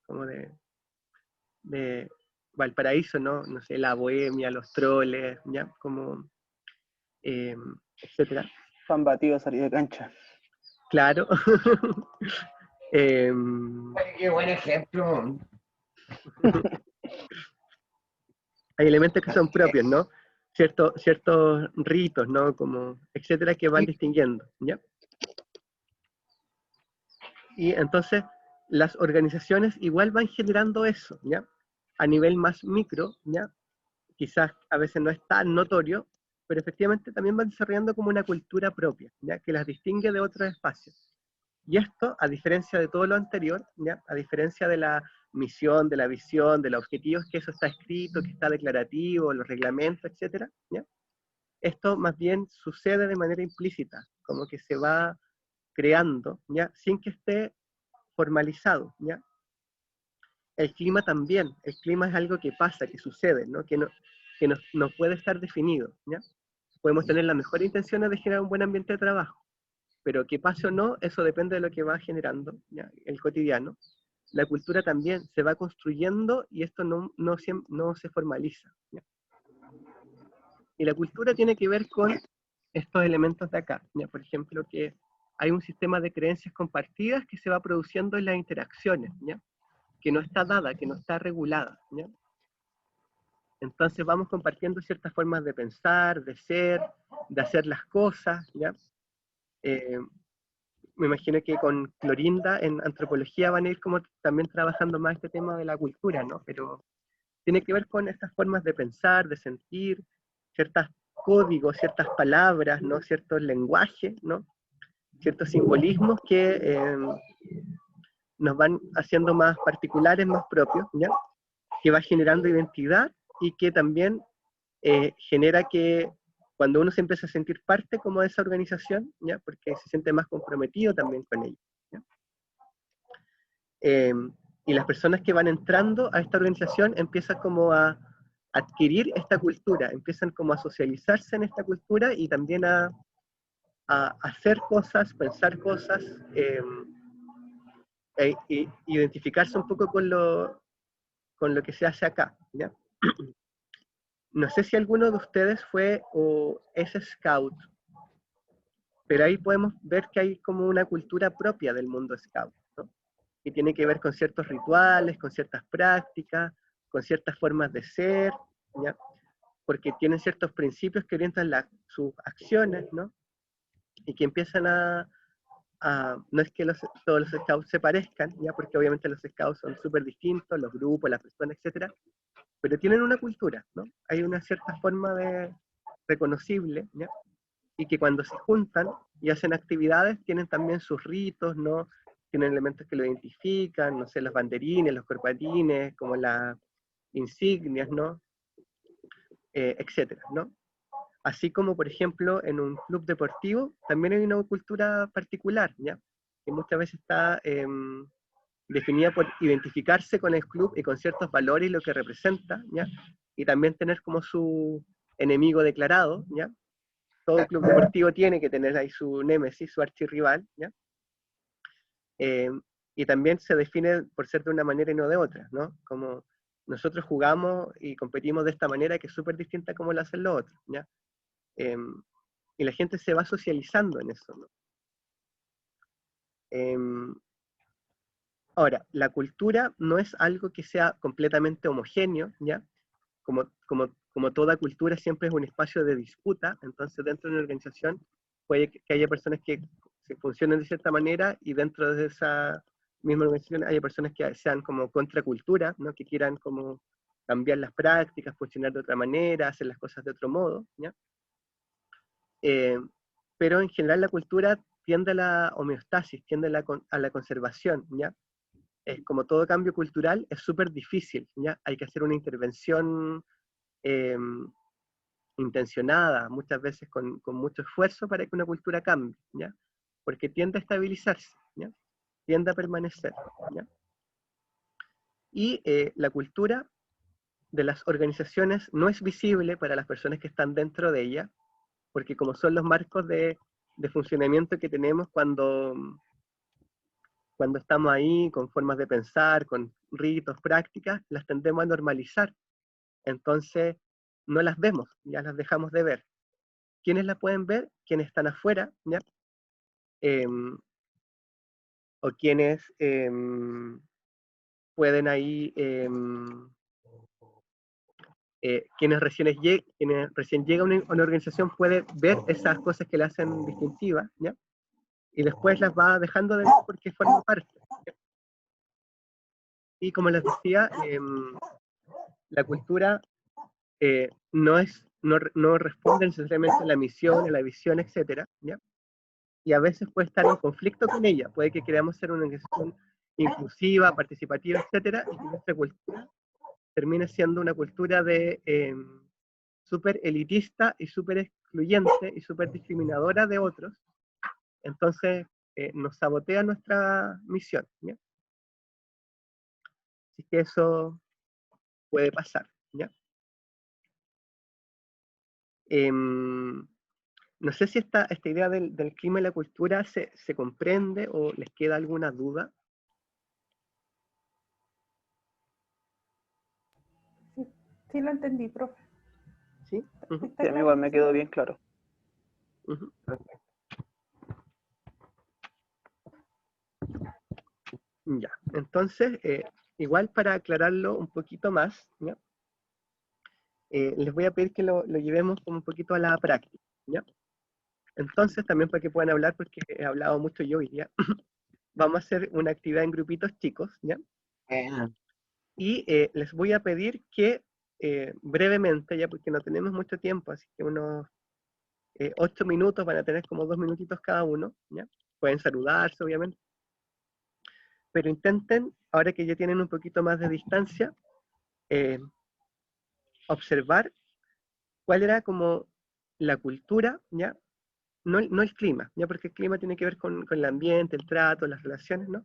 Como de Valparaíso, ¿no? No sé, la bohemia, los troles, ¿ya? Como, etcétera. Fan batido salir de cancha. Claro. Ay, qué buen ejemplo. Hay elementos que son propios, ¿no? Ciertos ritos, ¿no? Como, etcétera, que van distinguiendo, ¿ya? Y entonces, las organizaciones igual van generando eso, ¿ya? A nivel más micro, ¿ya? Quizás a veces no es tan notorio, pero efectivamente también van desarrollando como una cultura propia, ¿ya? Que las distingue de otros espacios. Y esto, a diferencia de todo lo anterior, ¿ya? A diferencia de la misión, de la visión, de los objetivos, que eso está escrito, que está declarativo, los reglamentos, etcétera, ¿ya? Esto más bien sucede de manera implícita, como que se va creando, ¿ya? Sin que esté formalizado, ¿ya? El clima también, el clima es algo que pasa, que sucede, ¿no? Que no puede estar definido, ¿ya? Podemos tener las mejores intenciones de generar un buen ambiente de trabajo, pero que pase o no, eso depende de lo que va generando, ¿ya? El cotidiano. La cultura también se va construyendo y esto no se formaliza, ¿ya? Y la cultura tiene que ver con estos elementos de acá, ¿ya? Por ejemplo, que hay un sistema de creencias compartidas que se va produciendo en las interacciones, ¿ya? Que no está dada, que no está regulada, ¿ya? Entonces vamos compartiendo ciertas formas de pensar, de ser, de hacer las cosas, ¿ya? Me imagino que con Clorinda en antropología van a ir como también trabajando más este tema de la cultura, ¿no? Pero tiene que ver con estas formas de pensar, de sentir, ciertos códigos, ciertas palabras, ¿no? Ciertos lenguajes, ¿no? Ciertos simbolismos que nos van haciendo más particulares, más propios, ¿ya? Que va generando identidad y que también genera que cuando uno se empieza a sentir parte como de esa organización, ¿ya? Porque se siente más comprometido también con ella, ¿ya? Y las personas que van entrando a esta organización empiezan como a adquirir esta cultura, empiezan como a socializarse en esta cultura y también a hacer cosas, pensar cosas, identificarse un poco con lo que se hace acá, ¿ya? No sé si alguno de ustedes fue o es scout, pero ahí podemos ver que hay como una cultura propia del mundo scout, ¿no? Que tiene que ver con ciertos rituales, con ciertas prácticas, con ciertas formas de ser, ¿ya? Porque tienen ciertos principios que orientan sus acciones, ¿no? Y que empiezan no es que todos los scouts se parezcan, ¿ya? Porque obviamente los scouts son súper distintos, los grupos, las personas, etcétera, pero tienen una cultura, ¿no? Hay una cierta forma reconocible, ¿ya? Y que cuando se juntan y hacen actividades tienen también sus ritos, ¿no? Tienen elementos que lo identifican, no sé, los banderines, los corbatines, como las insignias, ¿no? Etcétera, ¿no? Así como, por ejemplo, en un club deportivo también hay una cultura particular, ¿ya? Que muchas veces está definida por identificarse con el club y con ciertos valores y lo que representa, ¿ya? Y también tener como su enemigo declarado, ¿ya? Todo club deportivo tiene que tener ahí su némesis, su archirrival, ¿ya? Y también se define por ser de una manera y no de otra, ¿no? Como nosotros jugamos y competimos de esta manera que es súper distinta a como lo hacen los otros, ¿ya? Y la gente se va socializando en eso, ¿no? Ahora, la cultura no es algo que sea completamente homogéneo, ¿ya? Como toda cultura siempre es un espacio de disputa, entonces dentro de una organización puede que haya personas que se funcionen de cierta manera y dentro de esa misma organización haya personas que sean como contracultura, ¿no? Que quieran como cambiar las prácticas, funcionar de otra manera, hacer las cosas de otro modo, ¿ya? Pero en general la cultura tiende a la homeostasis, tiende a la conservación, ¿ya? Es como todo cambio cultural, es súper difícil, ¿ya? Hay que hacer una intervención intencionada, muchas veces con mucho esfuerzo para que una cultura cambie, ¿ya? Porque tiende a estabilizarse, ¿ya? Tiende a permanecer, ¿ya? Y la cultura de las organizaciones no es visible para las personas que están dentro de ella, porque como son los marcos de funcionamiento que tenemos cuando estamos ahí, con formas de pensar, con ritos, prácticas, las tendemos a normalizar. Entonces, no las vemos, ya las dejamos de ver. ¿Quiénes la pueden ver? Quienes están afuera, ¿ya? O quienes pueden ahí, quienes recién llega a una organización puede ver esas cosas que la hacen distintiva, ¿ya? Y después las va dejando de ver porque forma parte, ¿ya? Y como les decía, la cultura no responde necesariamente a la misión, a la visión, etcétera, ¿ya? Y a veces puede estar en conflicto con ella, puede que queramos ser una organización inclusiva, participativa, etcétera, y que nuestra cultura termine siendo una cultura de súper elitista y súper excluyente y súper discriminadora de otros, entonces nos sabotea nuestra misión, ¿ya? Así que eso puede pasar, ¿ya? No sé si esta idea del clima y la cultura se comprende o les queda alguna duda. Sí lo entendí, profe. ¿Sí? Uh-huh. Está Sí, a mí igual me clarísimo. quedó bien claro. Uh-huh. Ya, entonces, igual para aclararlo un poquito más, ¿ya? Les voy a pedir que lo llevemos como un poquito a la práctica, ¿ya? Entonces, también para que puedan hablar, porque he hablado mucho yo hoy día, vamos a hacer una actividad en grupitos chicos, ¿ya? Y les voy a pedir que brevemente, ya porque no tenemos mucho tiempo, así que unos 8 minutos, van a tener como 2 minutitos cada uno, ¿ya? Pueden saludarse, obviamente. Pero intenten, ahora que ya tienen un poquito más de distancia, observar cuál era como la cultura, ¿ya? No el clima, ¿ya? Porque el clima tiene que ver con el ambiente, el trato, las relaciones, ¿no?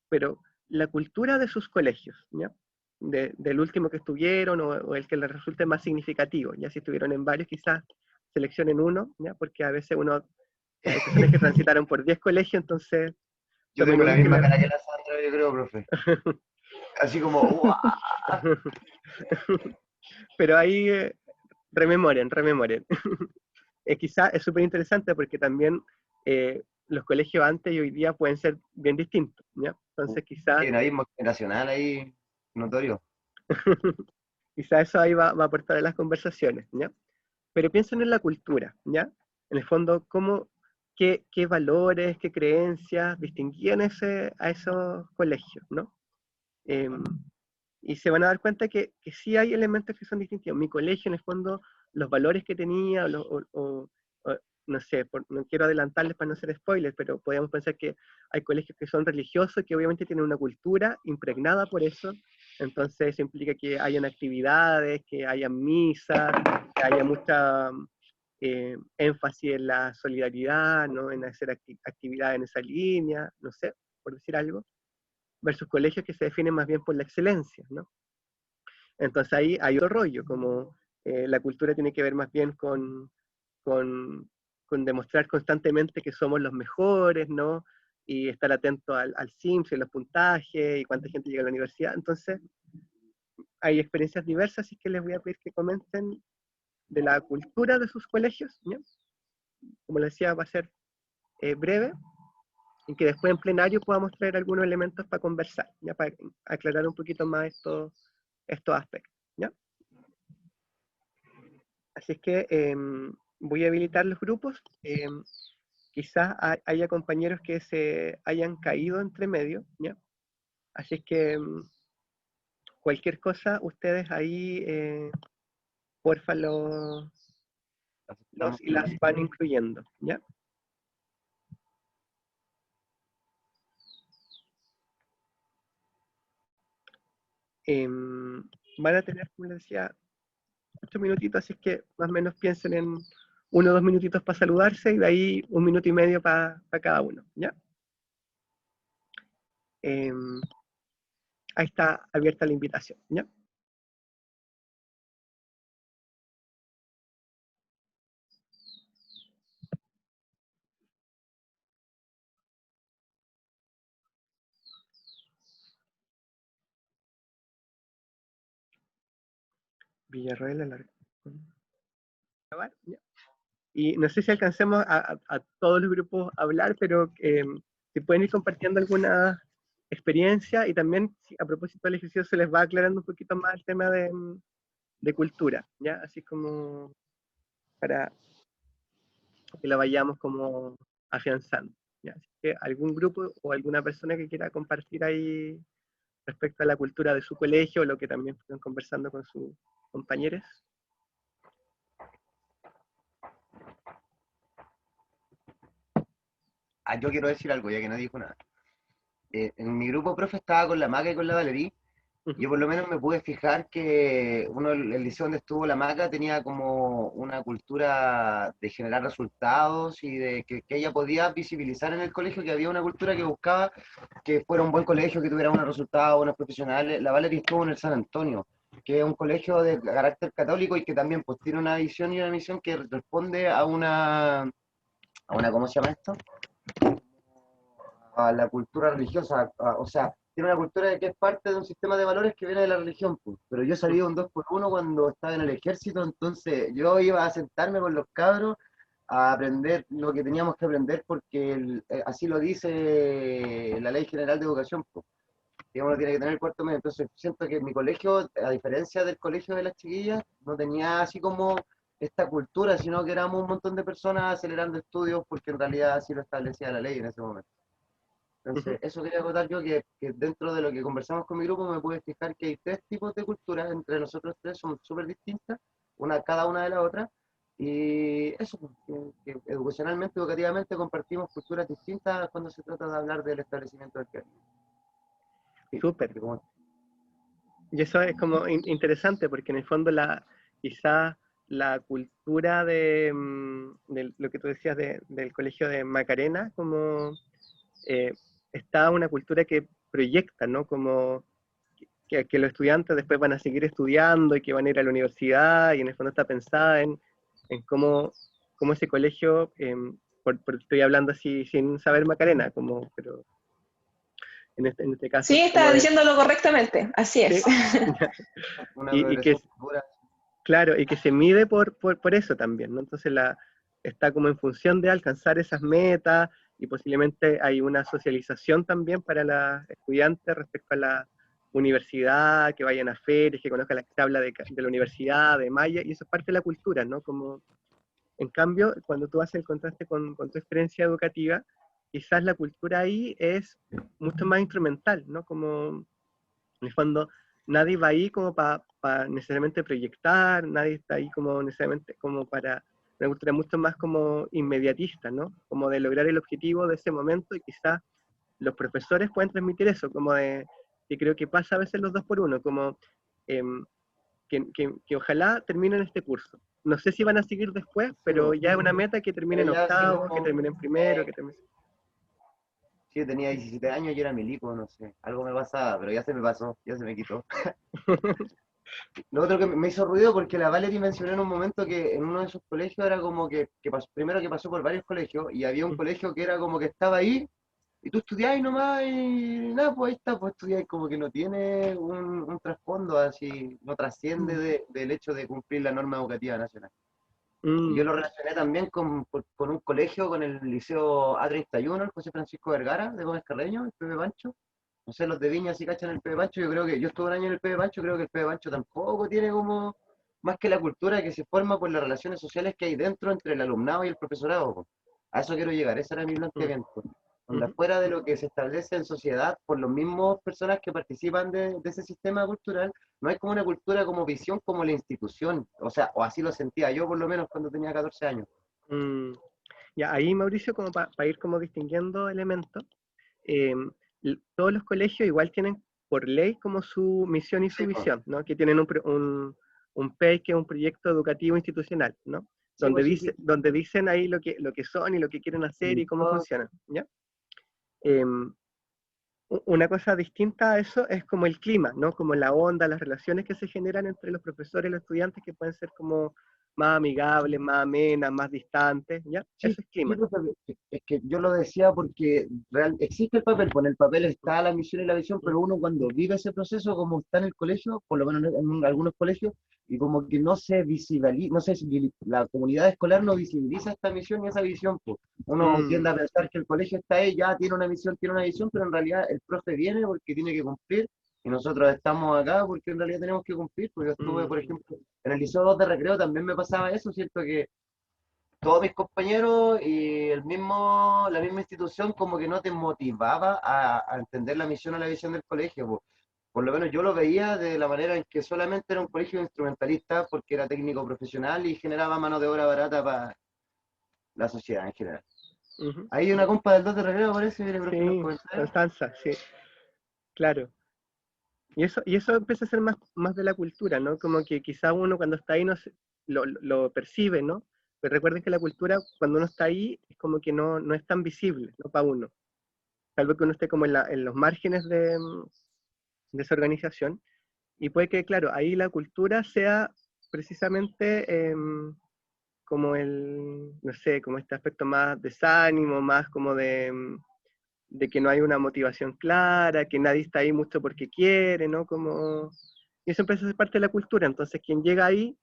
Pero la cultura de sus colegios, ¿ya? Del último que estuvieron o el que les resulte más significativo, ya si estuvieron en varios, quizás seleccionen uno, ¿ya? Porque a veces hay personas que transitaron por 10 colegios, entonces Yo tomen tengo la uno que misma les... cara que la Sandra, yo creo, profe. Así como, ¡guau! Pero ahí rememoren. Quizás es súper interesante porque también los colegios antes y hoy día pueden ser bien distintos, ¿ya? Entonces quizás Hay un abismo generacional ahí, notorio. quizás eso ahí va a aportar a las conversaciones, ¿ya? Pero piensen en la cultura, ¿ya? En el fondo, qué valores, qué creencias distinguían a esos colegios, ¿no? Y se van a dar cuenta que sí hay elementos que son distintivos. Mi colegio, en el fondo, los valores que tenía, o no sé, no quiero adelantarles para no hacer spoilers, pero podríamos pensar que hay colegios que son religiosos, que obviamente tienen una cultura impregnada por eso, entonces eso implica que hayan actividades, que haya misas, que haya mucha énfasis en la solidaridad, ¿no? En hacer actividades en esa línea, no sé, por decir algo, versus colegios que se definen más bien por la excelencia, ¿no? Entonces ahí hay otro rollo, como la cultura tiene que ver más bien con, con demostrar constantemente que somos los mejores, ¿no? Y estar atento al SIMS, y los puntajes, y cuánta gente llega a la universidad. Entonces, hay experiencias diversas, así que les voy a pedir que comenten de la cultura de sus colegios, ¿ya? Como les decía, va a ser breve, y que después en plenario podamos traer algunos elementos para conversar, ¿ya? Para aclarar un poquito más estos aspectos, ¿ya? Así es que voy a habilitar los grupos. Quizás haya compañeros que se hayan caído entre medio, ¿ya? Así es que cualquier cosa, ustedes ahí, porfa, los y las van incluyendo, ¿ya? Van a tener, como les decía, 8 minutitos, así es que más o menos piensen en 1 o 2 minutitos para saludarse y de ahí 1 minuto y medio para cada uno, ¿ya? Ahí está abierta la invitación, ¿ya? Villarroel Alarcón. ¿Ya? Y no sé si alcancemos a todos los grupos a hablar, pero si pueden ir compartiendo alguna experiencia y también a propósito del ejercicio se les va aclarando un poquito más el tema de cultura, ¿ya? Así como para que la vayamos como afianzando, ¿ya? Así que algún grupo o alguna persona que quiera compartir ahí respecto a la cultura de su colegio, o lo que también están conversando con sus compañeros. Yo quiero decir algo, ya que no dijo nada. En mi grupo profe estaba con la Maca y con la Valerie. Yo por lo menos me pude fijar que el liceo donde estuvo la Maca tenía como una cultura de generar resultados y de que ella podía visibilizar en el colegio que había una cultura que buscaba que fuera un buen colegio, que tuviera buenos resultados, buenos profesionales. La Valerie estuvo en el San Antonio, que es un colegio de carácter católico y que también pues tiene una visión y una misión que responde a una, ¿cómo se llama esto? A la cultura religiosa, o sea, tiene una cultura que es parte de un sistema de valores que viene de la religión, pues. Pero yo salí un 2x1 cuando estaba en el ejército, entonces yo iba a sentarme con los cabros a aprender lo que teníamos que aprender porque así lo dice la Ley General de Educación, pues, que uno tiene que tener el cuarto medio. Entonces siento que mi colegio, a diferencia del colegio de las chiquillas, no tenía así como esta cultura, sino que éramos un montón de personas acelerando estudios porque en realidad así lo establecía la ley en ese momento. Entonces, eso quería acotar yo, que dentro de lo que conversamos con mi grupo me pude fijar que hay 3 tipos de culturas, entre nosotros 3 son súper distintas, cada una de la otra, y eso, que educacionalmente, educativamente compartimos culturas distintas cuando se trata de hablar del establecimiento del colegio. Sí, Súper. Y eso es como interesante, porque en el fondo quizás la cultura de lo que tú decías del colegio de Macarena, como está una cultura que proyecta, ¿no? Como que los estudiantes después van a seguir estudiando y que van a ir a la universidad, y en el fondo está pensada en cómo ese colegio, porque estoy hablando así sin saber Macarena, pero en este caso... Sí, está diciéndolo correctamente, así es. ¿Sí? y que, pura. claro, y que se mide por eso también, ¿no? Entonces está como en función de alcanzar esas metas, y posiblemente hay una socialización también para las estudiantes respecto a la universidad, que vayan a ferias, que conozcan la que se habla de la universidad, de Maya, y eso es parte de la cultura, ¿no? Como, en cambio, cuando tú haces el contraste con tu experiencia educativa, quizás la cultura ahí es mucho más instrumental, ¿no? Como, en el fondo, nadie va ahí como para para necesariamente proyectar, nadie está ahí como necesariamente como para una cultura mucho más como inmediatista, ¿no? Como de lograr el objetivo de ese momento y quizás los profesores pueden transmitir eso, como de, que creo que pasa a veces los dos por uno, como em, que ojalá terminen este curso. No sé si van a seguir después, pero ya es una meta que terminen Ya así octavo, que como, terminen primero, que terminen... sí, tenía 17 años y era milico, no sé, algo me pasaba, pero ya se me pasó, ya se me quitó. Lo otro que me hizo ruido porque la Valerie mencionó en un momento que en uno de sus colegios era como que primero que pasó por varios colegios y había un colegio que era como que estaba ahí y tú estudiás nomás y nada, pues ahí está, pues estudiás como que no tiene un trasfondo así, no trasciende del hecho de cumplir la norma educativa nacional. Y yo Mm, lo relacioné también con un colegio, con el Liceo A31, el José Francisco Vergara de Gómez Carreño, el Pepe Pancho. No sé, los de Viña si cachan el Pepe Pancho, yo creo que, yo estuve un año en el Pepe Pancho, creo que el Pepe Pancho tampoco tiene como, más que la cultura que se forma por las relaciones sociales que hay dentro entre el alumnado y el profesorado, po. A eso quiero llegar, ese era mi mm, planteamiento. Onda, ujú, fuera de lo que se establece en sociedad por los mismos personas que participan de ese sistema cultural, no hay como una cultura como visión como la institución, o sea, o así lo sentía yo por lo menos cuando tenía 14 años. mm. Ya, ahí Mauricio, como para ir como distinguiendo elementos, eh, todos los colegios igual tienen por ley como su misión y su Sí, pues, visión, ¿no? Que tienen un PEI, que es un proyecto educativo institucional, ¿no? sí, pues, sí, sí. Donde dicen ahí lo que son y lo que quieren hacer Y y cómo todo, funcionan, ¿ya? Em, una cosa distinta a eso es como el clima, ¿no? Como la onda, las relaciones que se generan entre los profesores y los estudiantes que pueden ser como más amigables, más amenas, más distantes, ¿ya? sí, Eso es sí, clima. profe, es que yo lo decía porque existe el papel, pues en el papel está la misión y la visión, pero uno cuando vive ese proceso, como está en el colegio, por lo menos en algunos colegios, y como que no se visibiliza, no sé, la comunidad escolar no visibiliza esta misión y esa visión, pues. Uno Mm, tiende a pensar que el colegio está ahí, ya tiene una misión, tiene una visión, pero en realidad el profe viene porque tiene que cumplir, y nosotros estamos acá porque en realidad tenemos que cumplir, porque yo estuve, por mm, ejemplo, en el Liceo 2 de Recreo también me pasaba eso, cierto que todos mis compañeros y la misma institución como que no te motivaba a entender la misión o la visión del colegio, po. Por lo menos yo lo veía de la manera en que solamente era un colegio de instrumentalistas porque era técnico profesional y generaba mano de obra barata para la sociedad en general. ujú. Hay una compa del 2 de Recreo, parece, mire, profe, en los Sí, comentarios. Constanza, sí, claro. Y eso empieza a ser más de la cultura, ¿no? Como que quizá uno cuando está ahí lo percibe, ¿no? Pero recuerden que la cultura, cuando uno está ahí, es como que no es tan visible, ¿no? Para uno. Salvo que uno esté como en los márgenes de esa organización. Y puede que, claro, ahí la cultura sea precisamente como no sé, como este aspecto más desánimo, más como de que no hay una motivación clara, que nadie está ahí mucho porque quiere, ¿no? Como... Y eso empieza a ser parte de la cultura, entonces quien llega ahí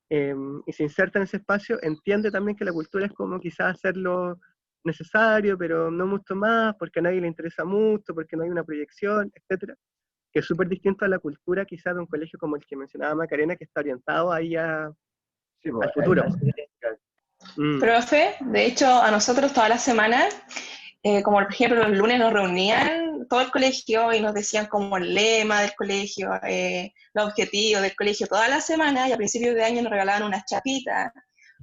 y se inserta en ese espacio entiende también que la cultura es como quizás hacer lo necesario, pero no mucho más, porque a nadie le interesa mucho, porque no hay una proyección, etcétera, que es súper distinto a la cultura quizás de un colegio como el que mencionaba Macarena, que está orientado ahí Sí, al pues, futuro. eso tiene que ver. Mm, Profe, de hecho, a nosotros toda la semana, como por ejemplo los lunes nos reunían todo el colegio y nos decían como el lema del colegio, los objetivos del colegio toda la semana, y a principios de año nos regalaban unas chapitas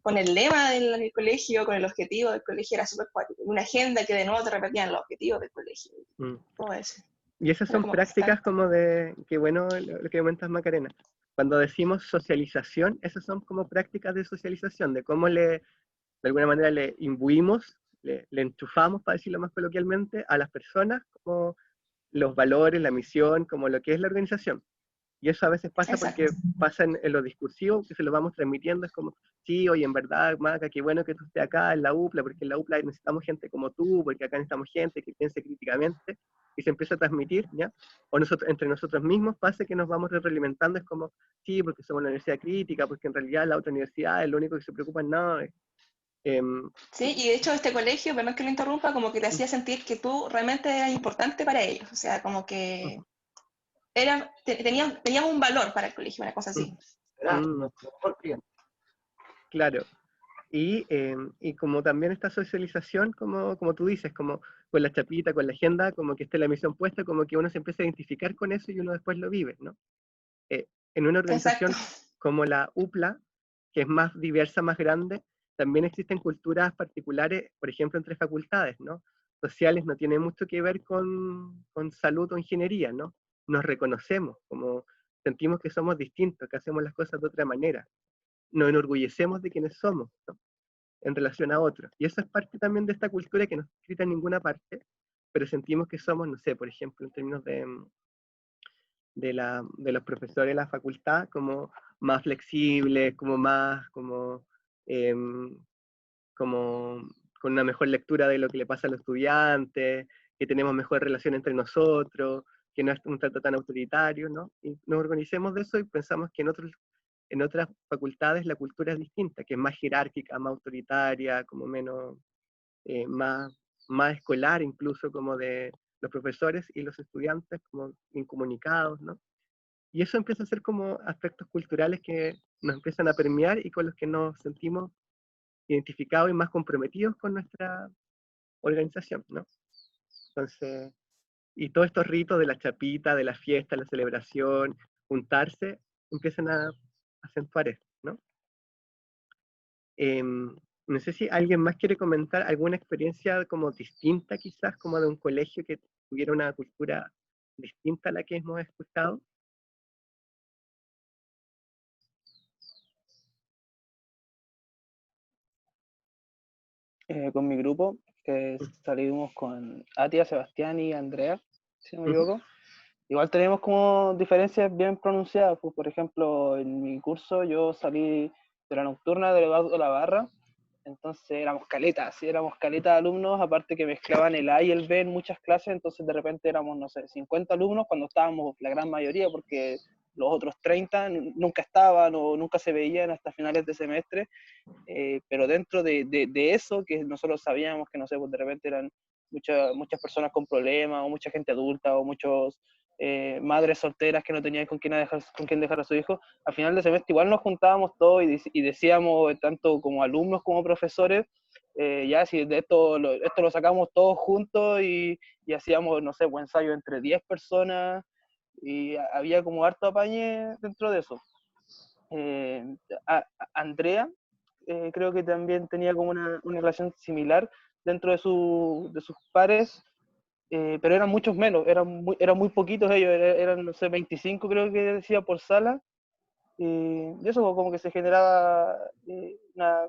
con el lema del colegio, con el objetivo del colegio, era súper cuático. Una agenda que de nuevo te repetían los objetivos del colegio, mm. todo eso. Y esas Era son como prácticas constante. como de, que bueno lo que comentas Macarena. Cuando decimos socialización, esas son como prácticas de socialización, de cómo de alguna manera le imbuimos, le enchufamos, para decirlo más coloquialmente, a las personas como los valores, la misión, como lo que es la organización. Y eso a veces pasa porque Exacto. pasa en lo discursivo, que se lo vamos transmitiendo, es como, sí, oye, en verdad, Maca, qué bueno que tú estés acá en la UPLA, porque en la UPLA necesitamos gente como tú, porque acá necesitamos gente que piense críticamente, y se empieza a transmitir, ¿ya? O nosotros, entre nosotros mismos pasa que nos vamos retroalimentando, es como, sí, porque somos una universidad crítica, porque en realidad la otra universidad es lo único que se preocupa, no. Em, Sí, y de hecho este colegio, perdón que lo interrumpa, como que te hacía sentir que tú realmente eras importante para ellos, o sea, como que tenías un valor para el colegio, una cosa así. Será nuestro mejor cliente. claro. Y como también esta socialización, como tú dices, como con la chapita, con la agenda, como que esté la misión puesta, como que uno se empieza a identificar con eso y uno después lo vive, ¿no? en una organización Exacto. como la UPLA, que es más diversa, más grande, también existen culturas particulares, por ejemplo, entre facultades, ¿no? Sociales no tiene mucho que ver con salud o ingeniería, ¿no? Nos reconocemos, como sentimos que somos distintos, que hacemos las cosas de otra manera. Nos enorgullecemos de quienes somos, ¿no? En relación a otros. Y eso es parte también de esta cultura que no está escrita en ninguna parte, pero sentimos que somos, no sé, por ejemplo, en términos de los profesores de la facultad, como más flexibles, como más, em, como con una mejor lectura de lo que le pasa a los estudiantes, que tenemos mejor relación entre nosotros, que no es un trato tan autoritario, ¿no? Y nos organicemos de eso y pensamos que en otras facultades la cultura es distinta, que es más jerárquica, más autoritaria, como menos, más escolar incluso, como de los profesores y los estudiantes, como incomunicados, ¿no? Y eso empieza a ser como aspectos culturales que nos empiezan a permear y con los que nos sentimos identificados y más comprometidos con nuestra organización, ¿no? Entonces, y todos estos ritos de la chapita, de la fiesta, la celebración, juntarse, empiezan a acentuar esto, ¿no? No sé si alguien más quiere comentar alguna experiencia como distinta quizás, como de un colegio que tuviera una cultura distinta a la que hemos escuchado. Con mi grupo, salimos con Atia, Sebastián y Andrea, si no me equivoco. Igual tenemos como diferencias bien pronunciadas, pues, por ejemplo, en mi curso yo salí de la nocturna de Eduardo La Barra, entonces éramos caleta de alumnos, aparte que mezclaban el A y el B en muchas clases, entonces de repente éramos, no sé, 50 alumnos cuando estábamos la gran mayoría, porque los otros 30 nunca estaban o nunca se veían hasta finales de semestre, pero dentro de eso, que nosotros sabíamos que, no sé, pues de repente eran muchas personas con problemas, o mucha gente adulta, o muchos madres solteras que no tenían con quién dejar a su hijo, al final de semestre igual nos juntábamos todos y decíamos, tanto como alumnos como profesores, ya si de esto lo sacamos todos juntos y hacíamos, no sé, pues ensayo entre 10 personas, y había como harto apañe dentro de eso. Andrea, creo que también tenía como una relación similar dentro de sus pares, pero eran muchos menos, eran muy poquitos ellos, eran, no sé, 25 creo que decía por sala, y eso como que se generaba una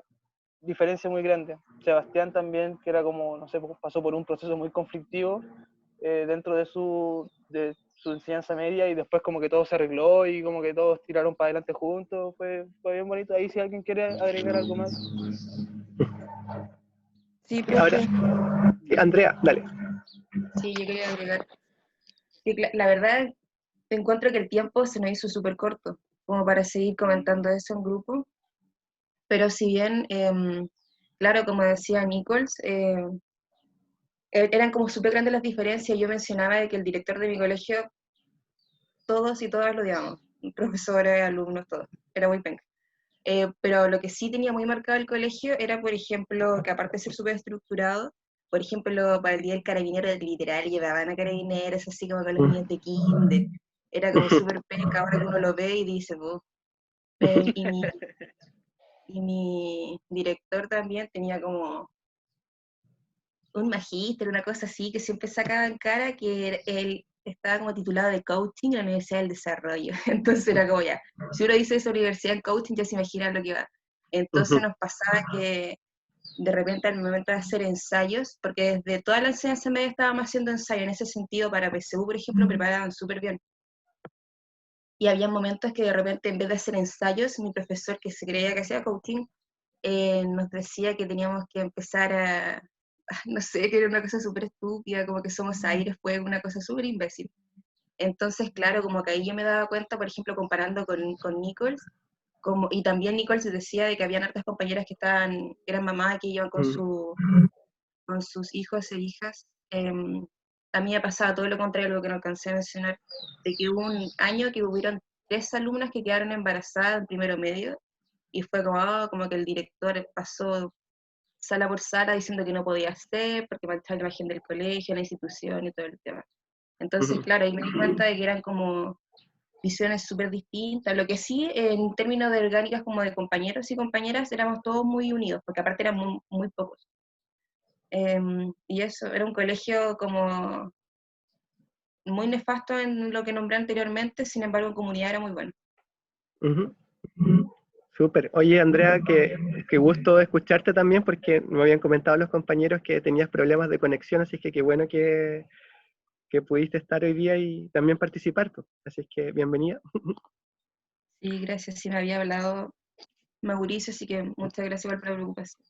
diferencia muy grande. Sebastián también, que era como, no sé, pasó por un proceso muy conflictivo dentro de su enseñanza media, y después como que todo se arregló y como que todos tiraron para adelante juntos, fue bien bonito. Ahí si alguien quiere agregar algo más. Sí, Ahora, profe. sí, Andrea, dale. Sí, yo quería agregar. Sí, la verdad, encuentro que el tiempo se nos hizo súper corto, como para seguir comentando eso en grupo. Pero si bien, claro, como decía Nichols, eran como súper grandes las diferencias. Yo mencionaba de que el director de mi colegio, todos y todas lo odiábamos, profesores, alumnos, todos. Era muy penca. Pero lo que sí tenía muy marcado el colegio era, por ejemplo, que aparte de ser súper estructurado, por ejemplo, para el día del carabinero literal llevaban a carabineros así como con los niños de kinder. Era como súper penca, ahora que uno lo ve y dice, "Oh". Y mi director también tenía como un magíster, una cosa así, que siempre sacaba en cara que él estaba como titulado de coaching en la Universidad del Desarrollo. Entonces era como ya, si uno dice esa universidad en coaching, ya se imagina lo que va. Entonces nos pasaba que de repente al momento de hacer ensayos, porque desde toda la enseñanza media estábamos haciendo ensayos en ese sentido, para PSU, por ejemplo, preparaban súper bien. Y había momentos que de repente, en vez de hacer ensayos, mi profesor, que se creía que hacía coaching, nos decía que teníamos que empezar no sé, que era una cosa súper estúpida, como que somos aires, fue una cosa súper imbécil. Entonces, claro, como que ahí yo me daba cuenta, por ejemplo, comparando con Nichols, y también Nichols decía de que habían hartas compañeras que eran mamás, que iban con sus hijos e hijas. A mí me pasaba todo lo contrario, lo que no alcancé a mencionar, de que hubo un año que hubieron 3 alumnas que quedaron embarazadas en primero medio, y fue como que el director pasó sala por sala diciendo que no podía ser, porque manchaba la imagen del colegio, la institución y todo el tema. Entonces, claro, ahí me di cuenta de que eran como visiones súper distintas. Lo que sí, en términos de orgánicas como de compañeros y compañeras, éramos todos muy unidos, porque aparte eran muy, muy pocos. Y eso, era un colegio como muy nefasto en lo que nombré anteriormente, sin embargo en comunidad era muy bueno. Ujú. Súper. Oye, Andrea, qué gusto escucharte también, porque me habían comentado los compañeros que tenías problemas de conexión, así que qué bueno que pudiste estar hoy día y también participar, pues. Así es que bienvenida. Sí, gracias, sí me había hablado Mauricio, así que muchas gracias por la preocupación.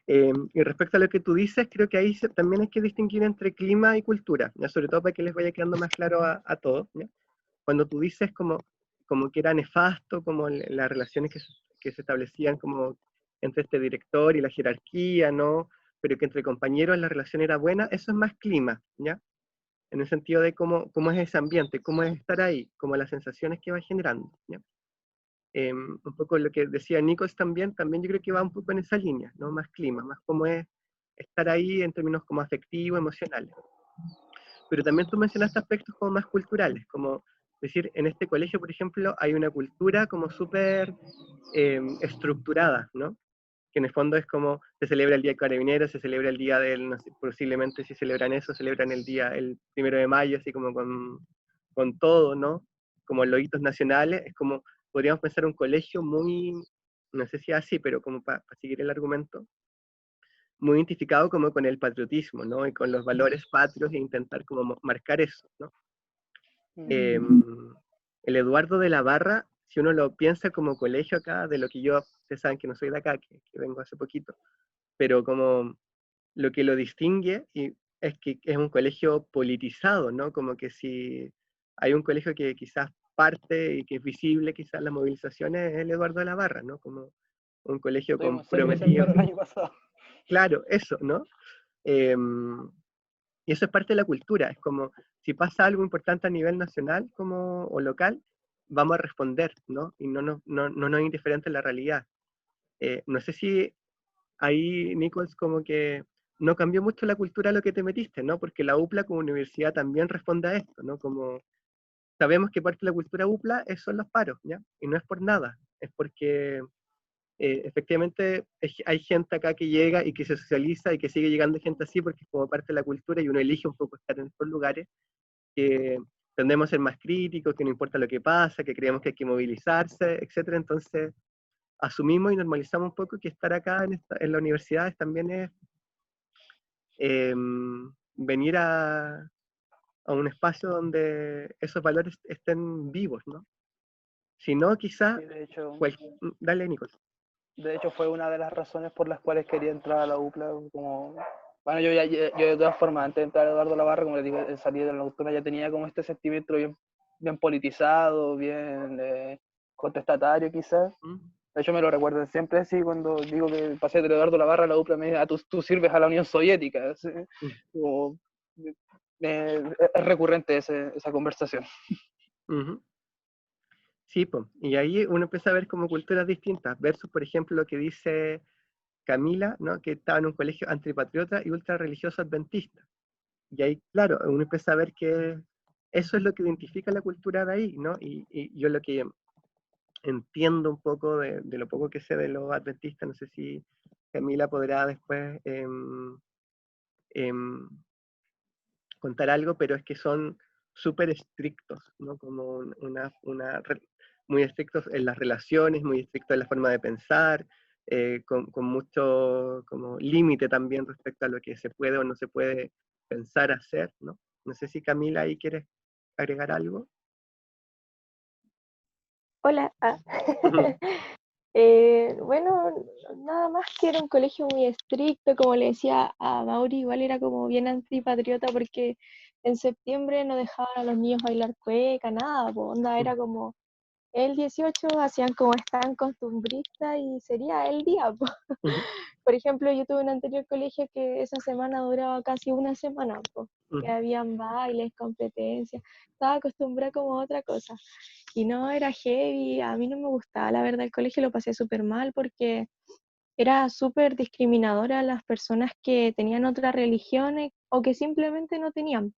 Y respecto a lo que tú dices, creo que ahí también hay que distinguir entre clima y cultura, ¿ya? Sobre todo para que les vaya quedando más claro a todos, ¿ya? Cuando tú dices como que era nefasto, como las relaciones que se establecían como entre este director y la jerarquía, ¿no? Pero que entre compañeros la relación era buena, eso es más clima, ¿ya? En el sentido de cómo es ese ambiente, cómo es estar ahí, como las sensaciones que va generando, ¿ya? Un poco lo que decía Nikos también yo creo que va un poco en esa línea, ¿no? Más clima, más cómo es estar ahí en términos como afectivos, emocionales. Pero también tú mencionaste aspectos como más culturales, como decir, en este colegio, por ejemplo, hay una cultura como súper estructurada, ¿no? Que en el fondo es como, se celebra el Día del Carabinero, se celebra el día del, no sé, posiblemente si celebran eso, celebran el día, el 1 de mayo, así como con todo, ¿no? Como los hitos nacionales, es como, podríamos pensar un colegio muy, no sé si así, pero como para seguir el argumento, muy identificado como con el patriotismo, ¿no? Y con los valores patrios e intentar como marcar eso, ¿no? El Eduardo de la Barra, si uno lo piensa como colegio acá, de lo que yo, ustedes saben que no soy de acá, que vengo hace poquito, pero como lo que lo distingue y es que es un colegio politizado, ¿no? Como que si hay un colegio que quizás parte y que es visible quizás las movilizaciones, es el Eduardo de la Barra, ¿no? Como un colegio Tuvimos 6 meses en comprometido. paro el año pasado. Claro, eso, ¿no? Y eso es parte de la cultura, es como si pasa algo importante a nivel nacional como, o local, vamos a responder, ¿no? Y no es indiferente la realidad. No sé si ahí, Nichols, como que no cambió mucho la cultura a lo que te metiste, ¿no? Porque la UPLA como universidad también responde a esto, ¿no? Como sabemos que parte de la cultura UPLA son los paros, ¿ya? Y no es por nada, es porque efectivamente hay gente acá que llega y que se socializa y que sigue llegando gente así porque es como parte de la cultura y uno elige un poco estar en estos lugares, que tendemos a ser más críticos, que no importa lo que pasa, que creemos que hay que movilizarse, etcétera. Entonces asumimos y normalizamos un poco que estar acá en la universidad también es venir a un espacio donde esos valores estén vivos, ¿no? Si no, quizá, Sí, dale, Nicolás. de hecho fue una de las razones por las cuales quería entrar a la UPLA, como, bueno, yo de todas formas, antes de entrar a Eduardo Lavarra, como les digo, salir de la nocturna ya tenía como este sentimiento bien politizado, bien contestatario quizás. De hecho me lo recuerdo siempre así cuando digo que pasé de Eduardo Lavarra a la UPLA, me dice, tú sirves a la Unión Soviética, ¿sí? Como, es recurrente esa conversación. Sí, pues, y ahí uno empieza a ver como culturas distintas, versus, por ejemplo, lo que dice Camila, ¿no? Que estaba en un colegio antipatriota y ultra religioso adventista. Y ahí, claro, uno empieza a ver que eso es lo que identifica la cultura de ahí, ¿no? Y yo lo que entiendo un poco de lo poco que sé de los adventistas, no sé si Camila podrá después contar algo, pero es que son súper estrictos, ¿no? Como muy estrictos en las relaciones, muy estrictos en la forma de pensar, con mucho como límite también respecto a lo que se puede o no se puede pensar hacer, ¿no? No sé si Camila ahí quieres agregar algo. Hola. Bueno, nada más que era un colegio muy estricto, como le decía a Mauri, igual era como bien antipatriota porque en septiembre no dejaban a los niños bailar cueca, nada, onda, era como el 18 hacían como estaban costumbristas y sería el día, po. Por ejemplo, yo tuve un anterior colegio que esa semana duraba casi una semana, po, que habían bailes, competencias, estaba acostumbrada como a otra cosa. Y no era heavy, a mí no me gustaba, la verdad, el colegio lo pasé súper mal porque era súper discriminadora a las personas que tenían otras religiones o que simplemente no tenían.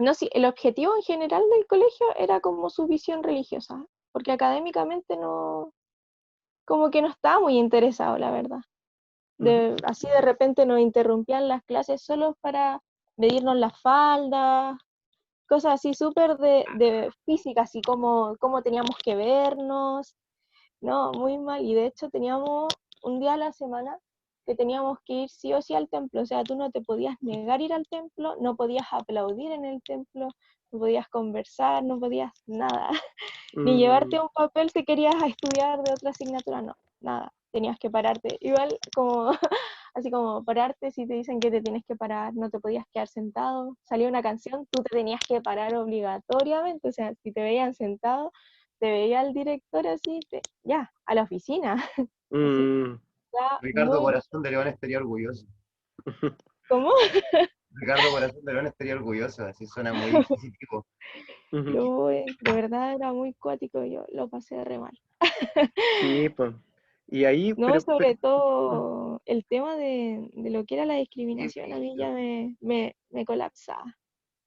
No, sí, el objetivo en general del colegio era como su visión religiosa, porque académicamente no, como que no estaba muy interesado, la verdad. Así de repente nos interrumpían las clases solo para medirnos las faldas, cosas así súper de física, así como cómo teníamos que vernos. No, muy mal. Y de hecho teníamos un día a la semana que teníamos que ir sí o sí al templo. O sea, tú no te podías negar ir al templo, no podías aplaudir en el templo, no podías conversar, no podías nada. Ni llevarte un papel si querías estudiar de otra asignatura, no, nada. Tenías que pararte. Igual como, así como pararte, si te dicen que te tienes que parar, no te podías quedar sentado. Salía una canción, tú te tenías que parar obligatoriamente. O sea, si te veían sentado, te veía el director así, ya, a la oficina. Así, ya, Ricardo Corazón de León estaría orgulloso. ¿Cómo? Ricardo Corazón de León estaría orgulloso, así suena muy positivo. No, de verdad era muy cuático, yo lo pasé re mal. Sí, pues. Y ahí, No, y sobre todo el tema de lo que era la discriminación, a mí ya me colapsaba.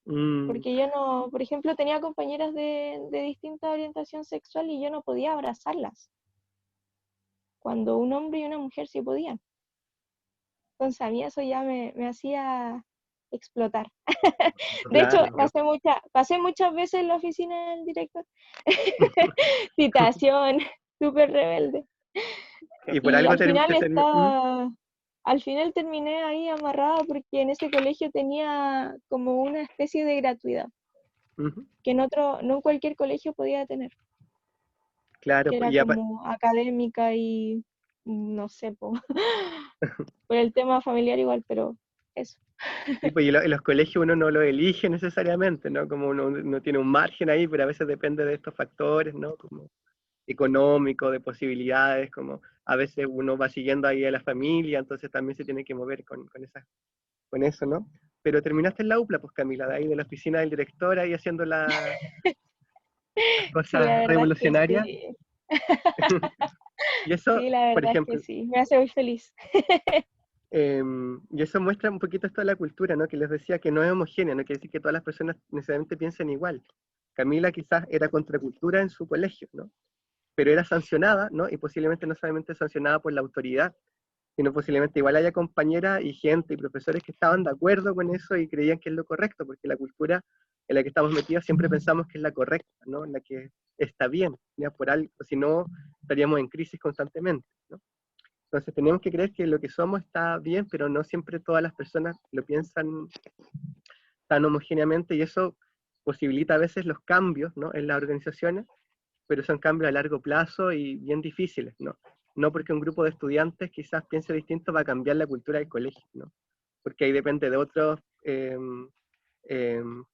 Porque yo no, por ejemplo, tenía compañeras de distinta orientación sexual y yo no podía abrazarlas, cuando un hombre y una mujer sí podían. Entonces a mí eso ya me hacía explotar. De hecho, claro. pasé muchas veces en la oficina del director. Citación, súper rebelde. Y por Y algo al final terminé ahí amarrada porque en ese colegio tenía como una especie de gratuidad que no en cualquier colegio podía tener, claro, que era como académica y no sé, por el tema familiar igual, pero eso. sí, pues, y en los colegios uno no lo elige necesariamente, ¿no? Como uno tiene un margen ahí, pero a veces depende de estos factores, ¿no? Como económico, de posibilidades, como a veces uno va siguiendo ahí a la familia, entonces también se tiene que mover con eso, ¿no? Pero terminaste en la UPLA, pues Camila, de ahí de la oficina del director, ahí haciendo las Sí, la cosas verdad es que revolucionarias. sí. Y eso, Sí, la por verdad es que ejemplo, sí, me hace muy feliz. y eso muestra un poquito esto de la cultura, ¿no? Que les decía que no es homogénea, no quiere decir que todas las personas necesariamente piensen igual. Camila quizás era contracultura en su colegio, ¿no? Pero era sancionada, ¿no? Y posiblemente no solamente sancionada por la autoridad, sino posiblemente igual haya compañeras y gente y profesores que estaban de acuerdo con eso y creían que es lo correcto, porque la cultura en la que estamos metidos siempre pensamos que es la correcta, ¿no? En la que está bien, ¿ya? Por algo, si no estaríamos en crisis constantemente, ¿no? Entonces tenemos que creer que lo que somos está bien, pero no siempre todas las personas lo piensan tan homogéneamente y eso posibilita a veces los cambios, ¿no? En las organizaciones, pero son cambios a largo plazo y bien difíciles, ¿no? No porque un grupo de estudiantes quizás piense distinto va a cambiar la cultura del colegio, ¿no? Porque ahí depende de otros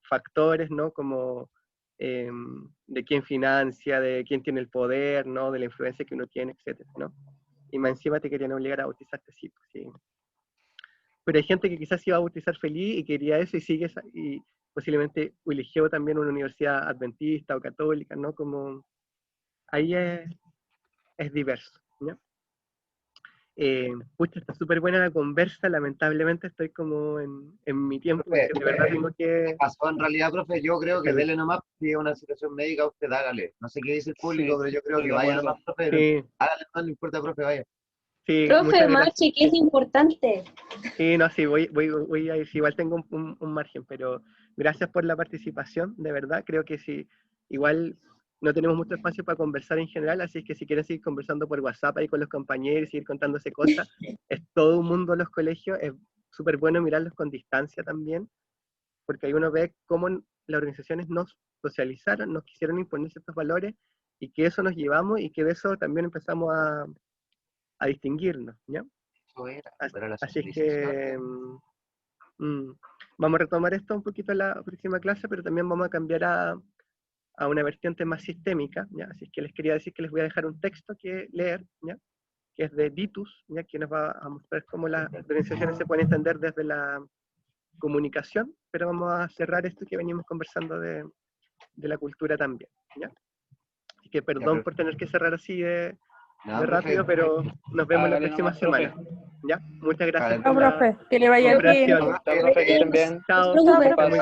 factores, ¿no? Como de quién financia, de quién tiene el poder, ¿no? De la influencia que uno tiene, etcétera, ¿no? Y más encima te querían obligar a bautizarte, sí, pues, sí. Pero hay gente que quizás se iba a bautizar feliz y quería eso y sigue y posiblemente eligió también una universidad adventista o católica, ¿no? Como ahí es diverso, ¿no? Pucha, está súper buena la conversa, lamentablemente estoy como en mi tiempo, Profe, porque de verdad tengo ¿qué que... pasó en realidad, profe? Yo creo que despedir. dele nomás, si es una situación médica, usted hágale. No sé qué dice el público, Sí, pero yo creo estoy que de vaya acuerdo. nomás, profe. Sí, Hágale, no importa, profe, vaya. sí, Profe, muchas gracias. marche, que es importante. Sí, no, sí, voy a ir, sí, igual tengo un margen, pero gracias por la participación, de verdad, creo que sí, igual no tenemos mucho espacio para conversar en general, así que si quieren seguir conversando por WhatsApp ahí con los compañeros y seguir contándose cosas, es todo un mundo los colegios, es súper bueno mirarlos con distancia también, porque ahí uno ve cómo las organizaciones nos socializaron, nos quisieron imponer ciertos valores, y que eso nos llevamos, y que de eso también empezamos a distinguirnos, ¿ya? Eso era, para la Así es socialización. que vamos a retomar esto un poquito en la próxima clase, pero también vamos a cambiar a una vertiente más sistémica, ¿ya? Así es que les quería decir que les voy a dejar un texto que leer, ¿ya? Que es de Ditus, ¿ya? Que nos va a mostrar cómo las organizaciones se pueden entender desde la comunicación, pero vamos a cerrar esto que venimos conversando de la cultura también, ¿ya? Así que perdón por tener que cerrar así de rápido, pero nos vemos la Hágale próxima nomás, profe. semana, ¿ya? Muchas gracias Vale, por No, la profe, que le vaya bien. cooperación. Chao, profe, que estén bien. No se Chao, preocupe. que estén muy